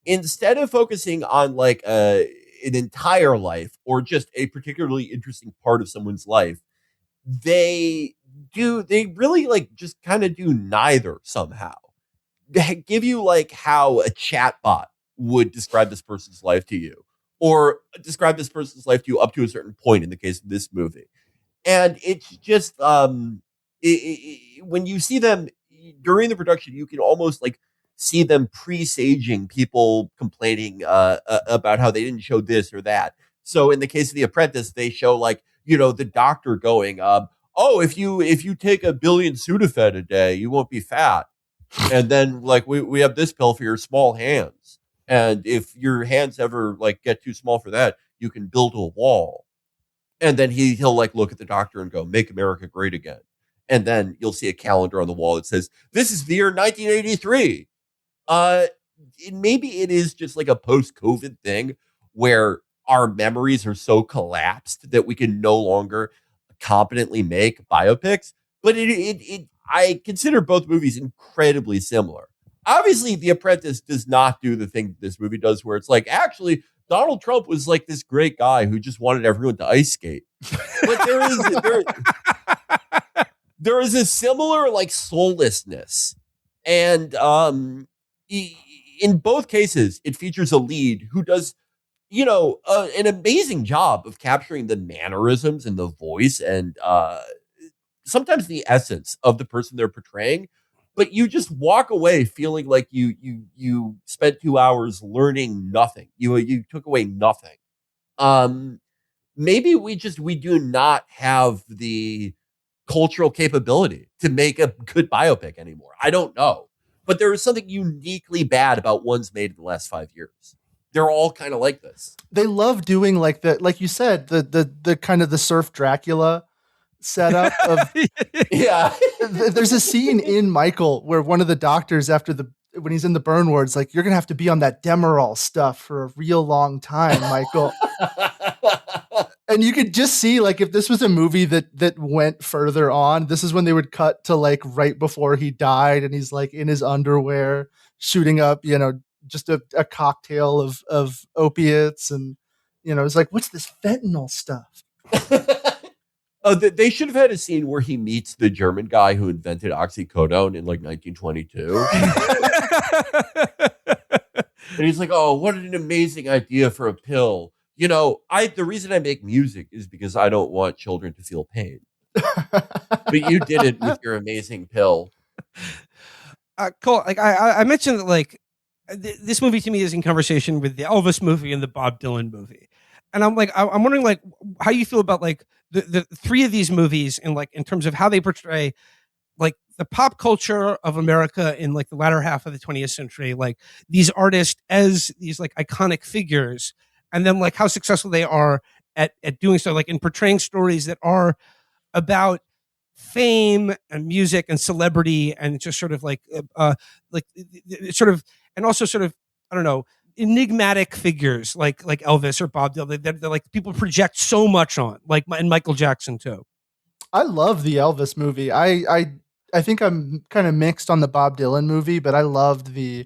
Speaker 3: instead of focusing on like an entire life or just a particularly interesting part of someone's life, they really like just kind of do neither somehow. They give you like how a chatbot would describe this person's life to you, or describe this person's life to you up to a certain point in the case of this movie. And it's just when you see them during the production, you can almost like see them presaging people complaining about how they didn't show this or that. So in the case of The Apprentice, they show like, you know, the doctor going, oh, if you take 1 billion Sudafed a day, you won't be fat. And then like we have this pill for your small hands. And if your hands ever like get too small for that, you can build a wall. And then he'll like look at the doctor and go, make America great again. And then you'll see a calendar on the wall that says, this is the year 1983. Maybe it is just like a post-COVID thing where our memories are so collapsed that we can no longer competently make biopics. But I consider both movies incredibly similar. Obviously, The Apprentice does not do the thing this movie does, where it's like, actually, Donald Trump was like this great guy who just wanted everyone to ice skate. But there is a similar like soullessness, and in both cases, it features a lead who does, you know, an amazing job of capturing the mannerisms and the voice and sometimes the essence of the person they're portraying. But you just walk away feeling like you spent 2 hours learning nothing. You took away nothing. Maybe we do not have the cultural capability to make a good biopic anymore. I don't know. But there is something uniquely bad about ones made in the last 5 years. They're all kind of like this.
Speaker 2: They love doing like like you said, the kind of the surf Dracula setup of
Speaker 3: yeah.
Speaker 2: There's a scene in Michael where one of the doctors when he's in the burn wards, like, you're gonna have to be on that Demerol stuff for a real long time, Michael. And you could just see, like, if this was a movie that went further on, this is when they would cut to like right before he died, and he's like in his underwear shooting up, you know, just a cocktail of opiates, and you know, it's like, what's this fentanyl stuff?
Speaker 3: Oh, they should have had a scene where he meets the German guy who invented oxycodone in like 1922. And he's like, oh, what an amazing idea for a pill. You know, the reason I make music is because I don't want children to feel pain. But you did it with your amazing pill.
Speaker 1: Cool. Like I mentioned that like this movie to me is in conversation with the Elvis movie and the Bob Dylan movie. And I'm like, I'm wondering like how you feel about like the three of these movies and like in terms of how they portray like the pop culture of America in like the latter half of the 20th century, like these artists as these like iconic figures, and then like how successful they are at doing so, like in portraying stories that are about fame and music and celebrity and just sort of like sort of, and also sort of, I don't know, enigmatic figures like Elvis or Bob Dylan. They're like people project so much on, like, and Michael Jackson too.
Speaker 2: I love the Elvis movie. I think I'm kind of mixed on the Bob Dylan movie, but I loved the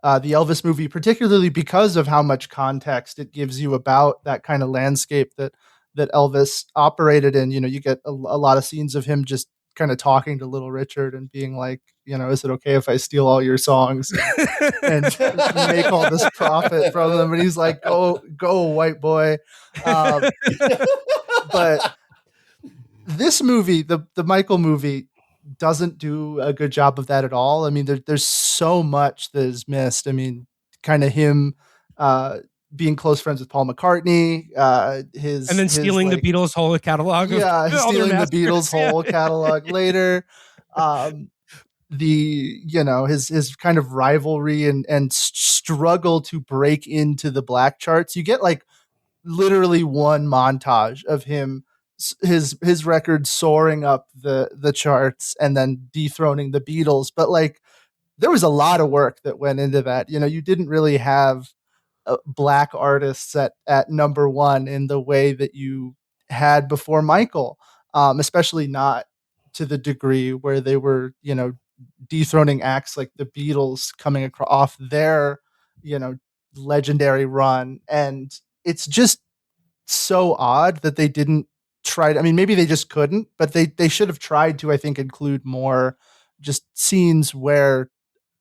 Speaker 2: Elvis movie, particularly because of how much context it gives you about that kind of landscape that Elvis operated in. You know, you get a lot of scenes of him just kind of talking to Little Richard and being like, you know, is it okay if I steal all your songs and make all this profit from them? And he's like, go white boy. But this movie, the Michael movie, doesn't do a good job of that at all. I mean, there's so much that is missed. I mean, kind of him being close friends with Paul McCartney, and
Speaker 1: then stealing the Beatles' whole catalog.
Speaker 2: Stealing the Beatles' whole catalog later. His kind of rivalry and struggle to break into the black charts. You get like literally one montage of him, his record soaring up the charts and then dethroning the Beatles. But like, there was a lot of work that went into that. You know, you didn't really have black artists at number one in the way that you had before Michael, especially not to the degree where they were, you know, dethroning acts like the Beatles coming off their, you know, legendary run. And it's just so odd that they didn't try. I mean, maybe they just couldn't, but they should have tried to, I think, include more just scenes where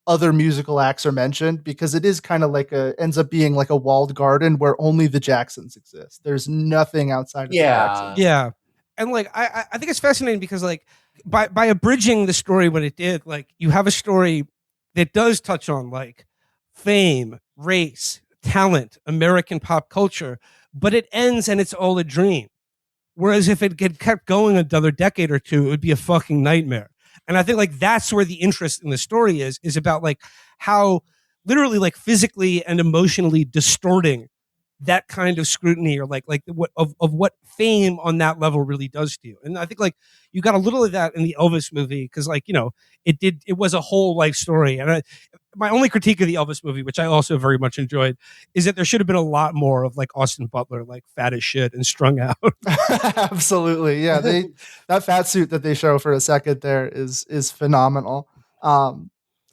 Speaker 2: other musical acts are mentioned, because it is kind of like ends up being like a walled garden where only the Jacksons exist. There's nothing outside of the Jacksons.
Speaker 1: Yeah. And like I think it's fascinating because like by abridging the story what it did, like you have a story that does touch on like fame, race, talent, American pop culture, but it ends and it's all a dream. Whereas if it had kept going another decade or two, it would be a fucking nightmare. And I think like that's where the interest in the story is about like how literally like physically and emotionally distorting that kind of scrutiny or like what of what fame on that level really does to you. And I think like you got a little of that in the Elvis movie because like, you know, it was a whole life story. And my only critique of the Elvis movie, which I also very much enjoyed, is that there should have been a lot more of like Austin Butler, like fat as shit and strung out.
Speaker 2: Absolutely. Yeah. That fat suit that they show for a second there is phenomenal.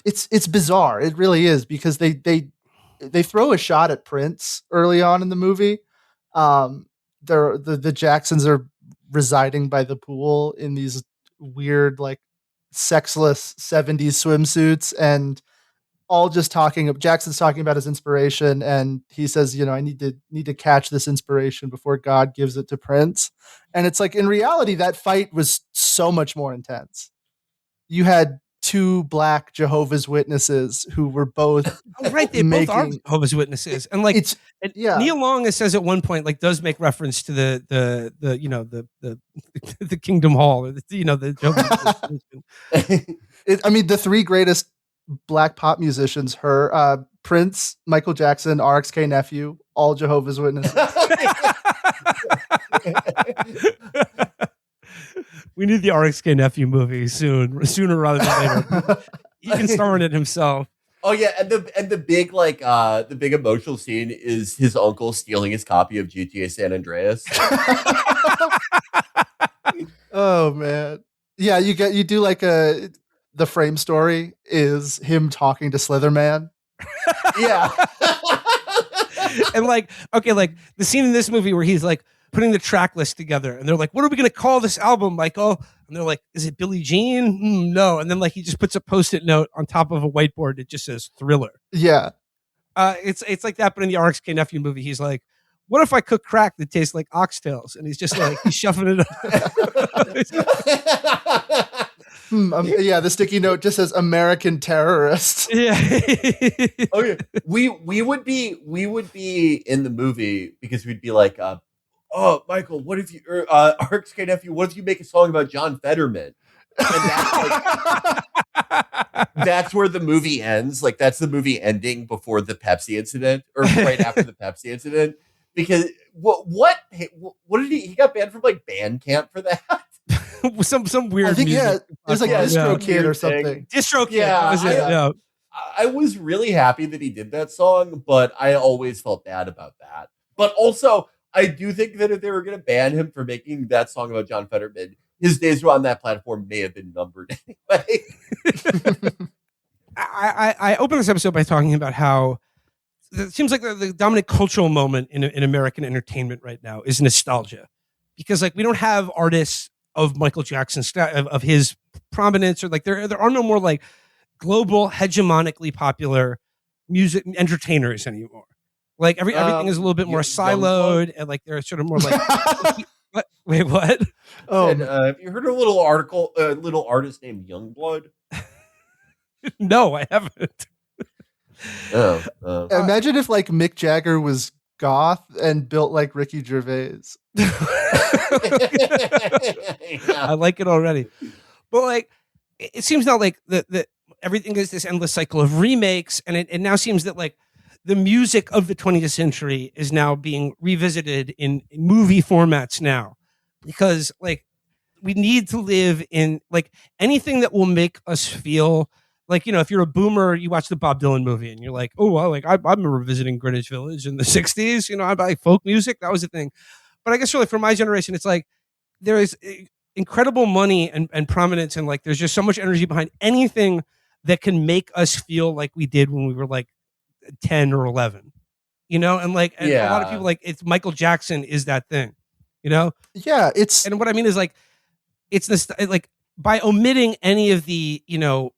Speaker 2: It's bizarre. It really is, because they throw a shot at Prince early on in the movie. The Jacksons are residing by the pool in these weird, like sexless 70s swimsuits, and all just Jackson's talking about his inspiration, and he says, you know, I need to catch this inspiration before God gives it to Prince. And it's like, in reality, that fight was so much more intense. You had two black Jehovah's Witnesses who were both
Speaker 1: right, they both are Jehovah's Witnesses, and like Neil Long says at one point, like, does make reference to the you know the Kingdom Hall, or the Jehovah's Witnesses.
Speaker 2: I mean, the three greatest black pop musicians: Prince, Michael Jackson, RXK Nephew, all Jehovah's Witnesses.
Speaker 1: We need the RXK Nephew movie sooner rather than later. He can star in it himself.
Speaker 3: Oh yeah, and the big the big emotional scene is his uncle stealing his copy of GTA San Andreas.
Speaker 2: Oh man, yeah, you do like the frame story is him talking to Slitherman.
Speaker 3: Yeah,
Speaker 1: and like the scene in this movie where he's like putting the track list together, and they're like, what are we going to call this album, Michael? And they're like, is it Billie Jean? No. And then like he just puts a post-it note on top of a whiteboard that just says Thriller.
Speaker 2: Yeah.
Speaker 1: It's like that, but in the RXK Nephew movie, he's like, what if I cook crack that tastes like oxtails? And he's just like, he's shoving it up.
Speaker 2: Yeah, the sticky note just says American terrorist.
Speaker 1: Yeah.
Speaker 3: Okay. We would be in the movie because we'd be like, oh, Michael, what if you, RXK Nephew, what if you make a song about John Fetterman? And that's where the movie ends. Like, that's the movie ending before the Pepsi incident, or right after the Pepsi incident. Because what did he got banned from like Bandcamp for that?
Speaker 1: some weird.
Speaker 2: I think
Speaker 1: music.
Speaker 2: it was like DistroKid or something.
Speaker 1: DistroKid.
Speaker 3: Yeah,
Speaker 1: that was it. Yeah.
Speaker 3: I was really happy that he did that song, but I always felt bad about that. But also, I do think that if they were going to ban him for making that song about John Fetterman, his days on that platform may have been numbered anyway.
Speaker 1: I opened this episode by talking about how it seems like the dominant cultural moment in American entertainment right now is nostalgia, because like we don't have artists of Michael Jackson's of his prominence, or like there are no more like global hegemonically popular music entertainers anymore. Like everything is a little bit more siloed, and like they're sort of more like what? Wait, what?
Speaker 3: Oh, and, have you heard of a little artist named Youngblood?
Speaker 1: No, I haven't.
Speaker 2: Imagine if like Mick Jagger was goth and built like Ricky Gervais.
Speaker 1: I like it already. But like it seems now like that everything is this endless cycle of remakes, and it now seems that like the music of the 20th century is now being revisited in movie formats now, because like we need to live in like anything that will make us feel like, you know, if you're a boomer, you watch the Bob Dylan movie and you're like, oh, well, like I remember visiting Greenwich Village in the 60s, you know, I like folk music. That was the thing. But I guess really for my generation, it's like there is incredible money and prominence, and like there's just so much energy behind anything that can make us feel like we did when we were like 10 or 11. you know, and like, and a lot of
Speaker 3: Yeah.
Speaker 1: people like it's Michael Jackson is that thing, you know?
Speaker 2: Yeah, it's
Speaker 1: And what I mean is like, it's this, like, by omitting any of the, you know,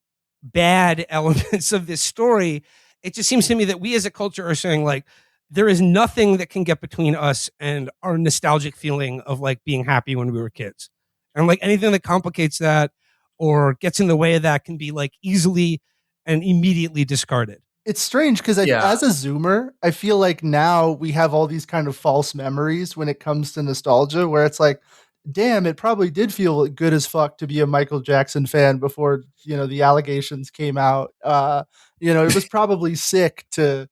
Speaker 1: bad elements of this story, it just seems to me that we as a culture are saying like, there is nothing that can get between us and our nostalgic feeling of like being happy when we were kids. And like anything that complicates that or gets in the way of that can be like easily and immediately discarded.
Speaker 2: it's strange because
Speaker 3: Yeah.
Speaker 2: as a Zoomer, I feel like now we have all these kind of false memories when it comes to nostalgia, where it's like, damn, it probably did feel good as fuck to be a Michael Jackson fan before, you know, the allegations came out. You know, it was probably sick to,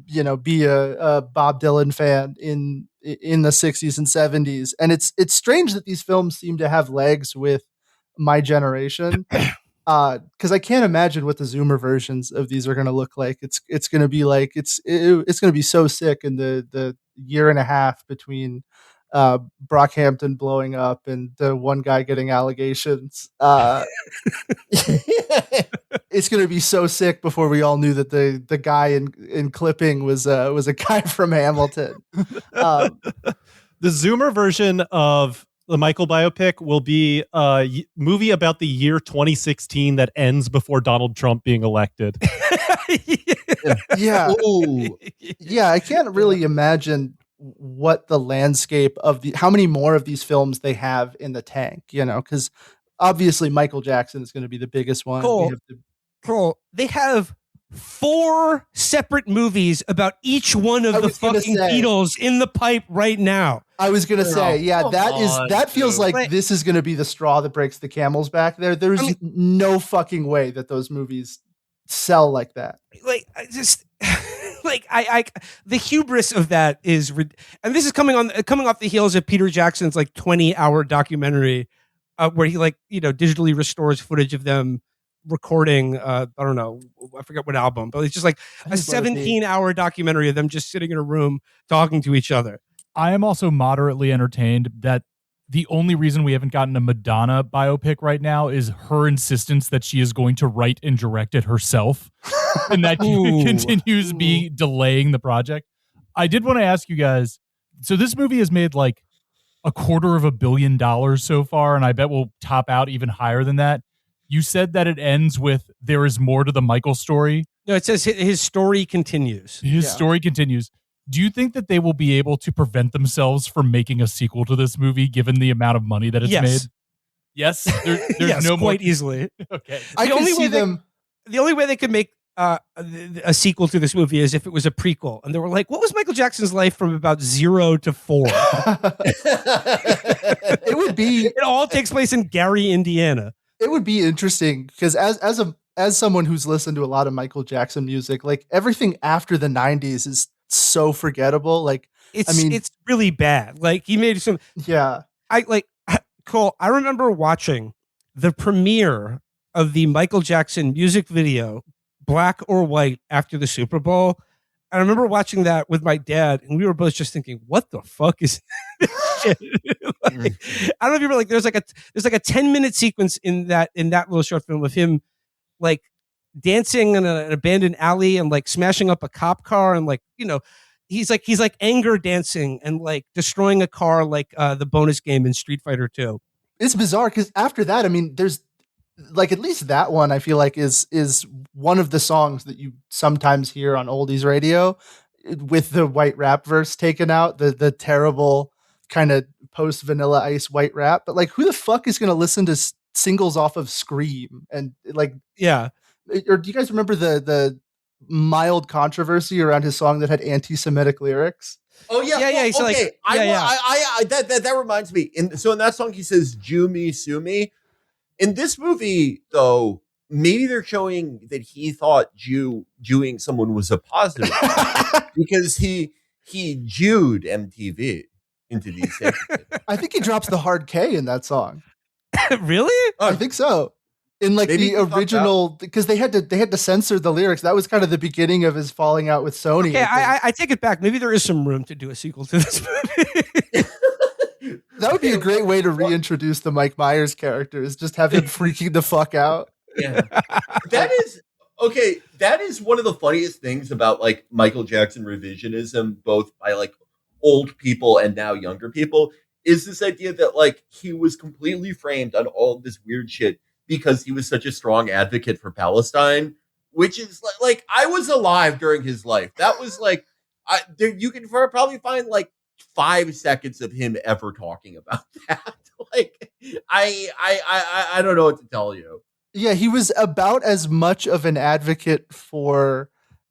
Speaker 2: you know, be a Bob Dylan fan in the 60s and 70s. And it's strange that these films seem to have legs with my generation. Because I can't imagine what the Zoomer versions of these are going to look like. It's going to be like it's going to be so sick in the year and a half between Brockhampton blowing up and the one guy getting allegations. It's going to be so sick before we all knew that the guy in clipping was a guy from Hamilton.
Speaker 4: The Zoomer version of the Michael biopic will be a movie about the year 2016 that ends before Donald Trump being elected.
Speaker 2: Yeah.
Speaker 3: Ooh.
Speaker 2: Yeah, I can't really imagine what the landscape of how many more of these films they have in the tank, you know, because obviously Michael Jackson is going to be the biggest one.
Speaker 1: Cool.
Speaker 2: We have to,
Speaker 1: Cool. They have 4 separate movies about each one of
Speaker 2: I
Speaker 1: the
Speaker 2: was gonna
Speaker 1: fucking
Speaker 2: say.
Speaker 1: Beatles in the pipe right now.
Speaker 2: I was going to say, yeah,
Speaker 3: come on,
Speaker 2: that feels
Speaker 3: dude.
Speaker 2: like
Speaker 1: Like-
Speaker 2: this is going to be the straw that breaks the camel's back. There's
Speaker 1: I mean-
Speaker 2: no fucking way that those movies sell like that.
Speaker 1: Like, I just like I the hubris of that is, and this is coming off the heels of Peter Jackson's like 20-hour documentary where he like, you know, digitally restores footage of them recording I don't know, I forget what album, but it's just like a
Speaker 2: Just let it be.
Speaker 1: 17-hour documentary of them just sitting in a room talking to each other.
Speaker 5: I am also moderately entertained that the only reason we haven't gotten a Madonna biopic right now is her insistence that she is going to write and direct it herself, and that
Speaker 1: Ooh.
Speaker 5: continues be delaying the project. I did want to ask you guys, so this movie has made like $250 million so far, and I bet we'll top out even higher than that. You said that it ends with there is more to the Michael story.
Speaker 1: No, it says his story continues.
Speaker 5: His
Speaker 2: Yeah.
Speaker 5: story continues. Do you think that they will be able to prevent themselves from making a sequel to this movie given the amount of money that it's
Speaker 1: Yes.
Speaker 5: made? Yes. There's
Speaker 1: Yes,
Speaker 5: no more.
Speaker 1: quite easily.
Speaker 5: Okay.
Speaker 2: I
Speaker 1: The
Speaker 2: can
Speaker 1: only
Speaker 2: see
Speaker 1: way they-
Speaker 2: them.
Speaker 1: The only way they could make a sequel to this movie is if it was a prequel, and they were like, "What was Michael Jackson's life from about 0 to 4?"
Speaker 2: It would be
Speaker 1: It all takes place in Gary, Indiana.
Speaker 2: it would be interesting because as someone who's listened to a lot of Michael Jackson music, like everything after the 90s is so forgettable. Like,
Speaker 1: It's really bad. Like he made some.
Speaker 2: yeah,
Speaker 1: Cole. I remember watching the premiere of the Michael Jackson music video, Black or White, after the Super Bowl. I remember watching that with my dad, and we were both just thinking, "What the fuck is this shit?" Like, I don't know if you were like, there's like a 10-minute sequence in that little short film of him like dancing in an abandoned alley and like smashing up a cop car, and like, you know, he's like anger dancing and like destroying a car like the bonus game in Street Fighter 2.
Speaker 2: it's bizarre because after that, I mean, there's like at least that one I feel like is one of the songs that you sometimes hear on oldies radio with the white rap verse taken out, the terrible kind of post Vanilla Ice white rap. But like, who the fuck is going to listen to singles off of Scream? And like,
Speaker 1: Yeah.
Speaker 2: or do you guys remember the mild controversy around his song that had anti-Semitic lyrics?
Speaker 3: Oh yeah,
Speaker 1: Yeah, yeah, he's like-
Speaker 3: okay.
Speaker 1: yeah.
Speaker 3: That reminds me. So in that song, he says "Jew me, sue me." In this movie, though, maybe they're showing that he thought Jewing someone was a positive because he Jewed MTV into these things.
Speaker 2: I think he drops the hard K in that song.
Speaker 1: Really?
Speaker 2: I think so. In like
Speaker 3: Maybe
Speaker 2: the
Speaker 3: he thought that-
Speaker 2: original, because they had to censor the lyrics. That was kind of the beginning of his falling out with Sony.
Speaker 1: Okay,
Speaker 2: I think.
Speaker 1: I take it back. Maybe there is some room to do a sequel to this movie.
Speaker 2: That would be a great way to reintroduce the Mike Myers character. Is just have him freaking the fuck out.
Speaker 3: Yeah. That is Okay, that is one of the funniest things about like Michael Jackson revisionism, both by like old people and now younger people, is this idea that like he was completely framed on all of this weird shit because he was such a strong advocate for Palestine, which is like I was alive during his life. That was like you can probably find like 5 seconds of him ever talking about that. Like I don't know what to tell you.
Speaker 2: Yeah, he was about as much of an advocate for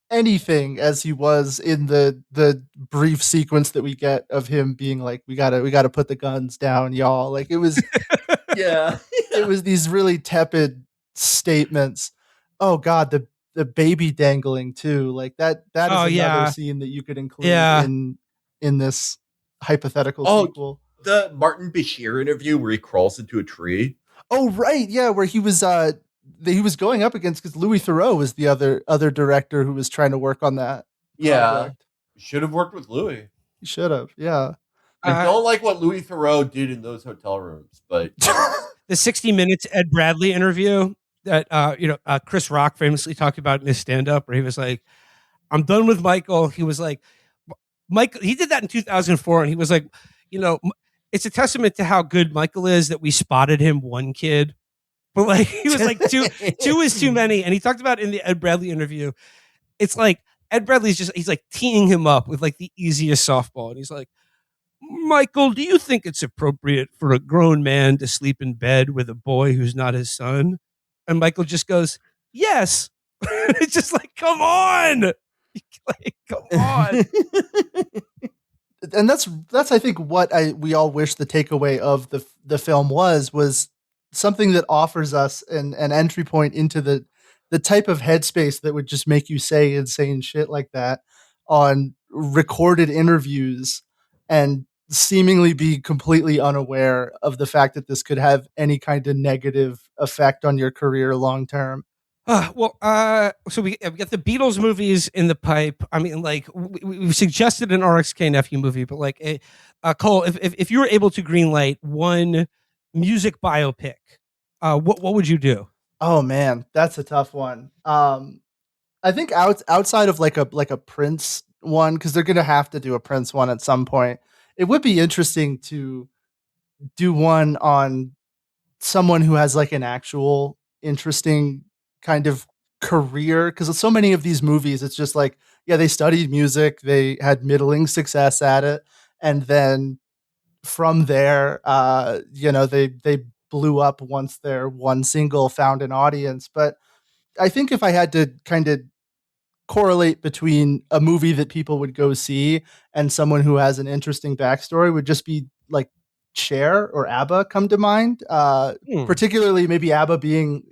Speaker 2: anything as he was in the brief sequence that we get of him being like, we gotta put the guns down, y'all. Like it was
Speaker 3: Yeah.
Speaker 2: it was these really tepid statements. Oh God, the baby dangling too. Like that is
Speaker 1: Oh,
Speaker 2: another
Speaker 1: yeah.
Speaker 2: scene that you could include
Speaker 1: Yeah.
Speaker 2: in this hypothetical
Speaker 3: Oh,
Speaker 2: sequel.
Speaker 3: the Martin Bashir interview where he crawls into a tree.
Speaker 2: Oh right, yeah, where he was going up against, because Louis Theroux was the other director who was trying to work on that project.
Speaker 3: Should have worked with Louis.
Speaker 2: He should have, yeah.
Speaker 3: I don't like what Louis Theroux did in those hotel rooms, but
Speaker 1: The 60 Minutes Ed Bradley interview that Chris Rock famously talked about in his stand-up, where he was like, I'm done with Michael. He was like, Michael, he did that in 2004, and he was like, it's a testament to how good Michael is that we spotted him one kid. But like he was like, two is too many. And he talked about in the Ed Bradley interview, it's like Ed Bradley's he's like teeing him up with like the easiest softball. And he's like, Michael, do you think it's appropriate for a grown man to sleep in bed with a boy who's not his son? And Michael just goes, yes. It's just like, come on. Like, come on.
Speaker 2: And that's I think what we all wish the takeaway of the film was something that offers us an entry point into the type of headspace that would just make you say insane shit like that on recorded interviews and seemingly be completely unaware of the fact that this could have any kind of negative effect on your career long term.
Speaker 1: So we got the Beatles movies in the pipe. I mean, like we've suggested an RXK Nephew movie, but like, Cole, if you were able to greenlight one music biopic, what would you do?
Speaker 2: Oh man, that's a tough one. I think outside of like a Prince one, because they're gonna have to do a Prince one at some point. It would be interesting to do one on someone who has like an actual interesting kind of career, because so many of these movies, it's just like, yeah, they studied music, they had middling success at it, and then from there, they blew up once their one single found an audience. But I think if I had to kind of correlate between a movie that people would go see and someone who has an interesting backstory, would just be like Cher or ABBA come to mind. Particularly maybe ABBA being,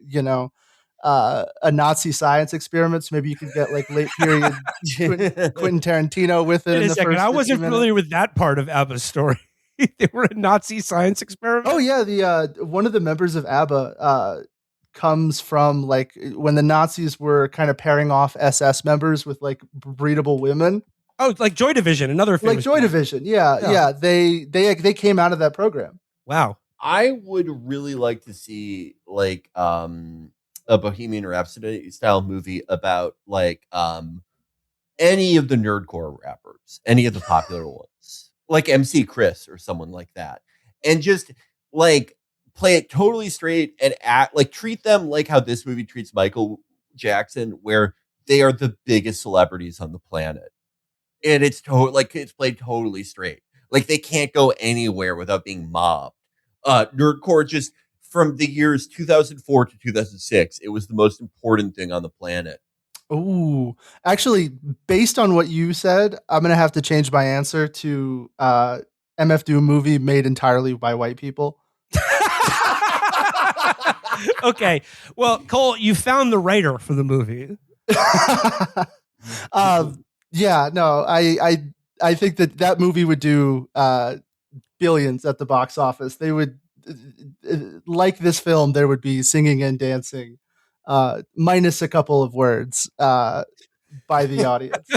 Speaker 2: a Nazi science experiment. So maybe you could get like late period Quentin Tarantino with it.
Speaker 1: Wait a second, I wasn't familiar with that part of ABBA's story. They were a Nazi science experiment.
Speaker 2: Oh yeah, the one of the members of ABBA comes from like when the Nazis were kind of pairing off SS members with like breedable women.
Speaker 1: Oh, like Joy Division, another famous
Speaker 2: like Joy Division. Yeah. They came out of that program.
Speaker 1: Wow.
Speaker 3: I would really like to see like a Bohemian Rhapsody style movie about like any of the nerdcore rappers, any of the popular ones, like MC Chris or someone like that, and just like play it totally straight and treat them like how this movie treats Michael Jackson, where they are the biggest celebrities on the planet. And it's it's played totally straight. Like they can't go anywhere without being mobbed. Nerdcore, just from the years 2004 to 2006, it was the most important thing on the planet.
Speaker 2: Ooh, actually, based on what you said, I'm going to have to change my answer to MF Doom movie made entirely by white people.
Speaker 1: Okay. Well, Cole, you found the writer for the movie.
Speaker 2: Yeah, no, I think that movie would do billions at the box office. They would, like this film, there would be singing and dancing, minus a couple of words by the audience.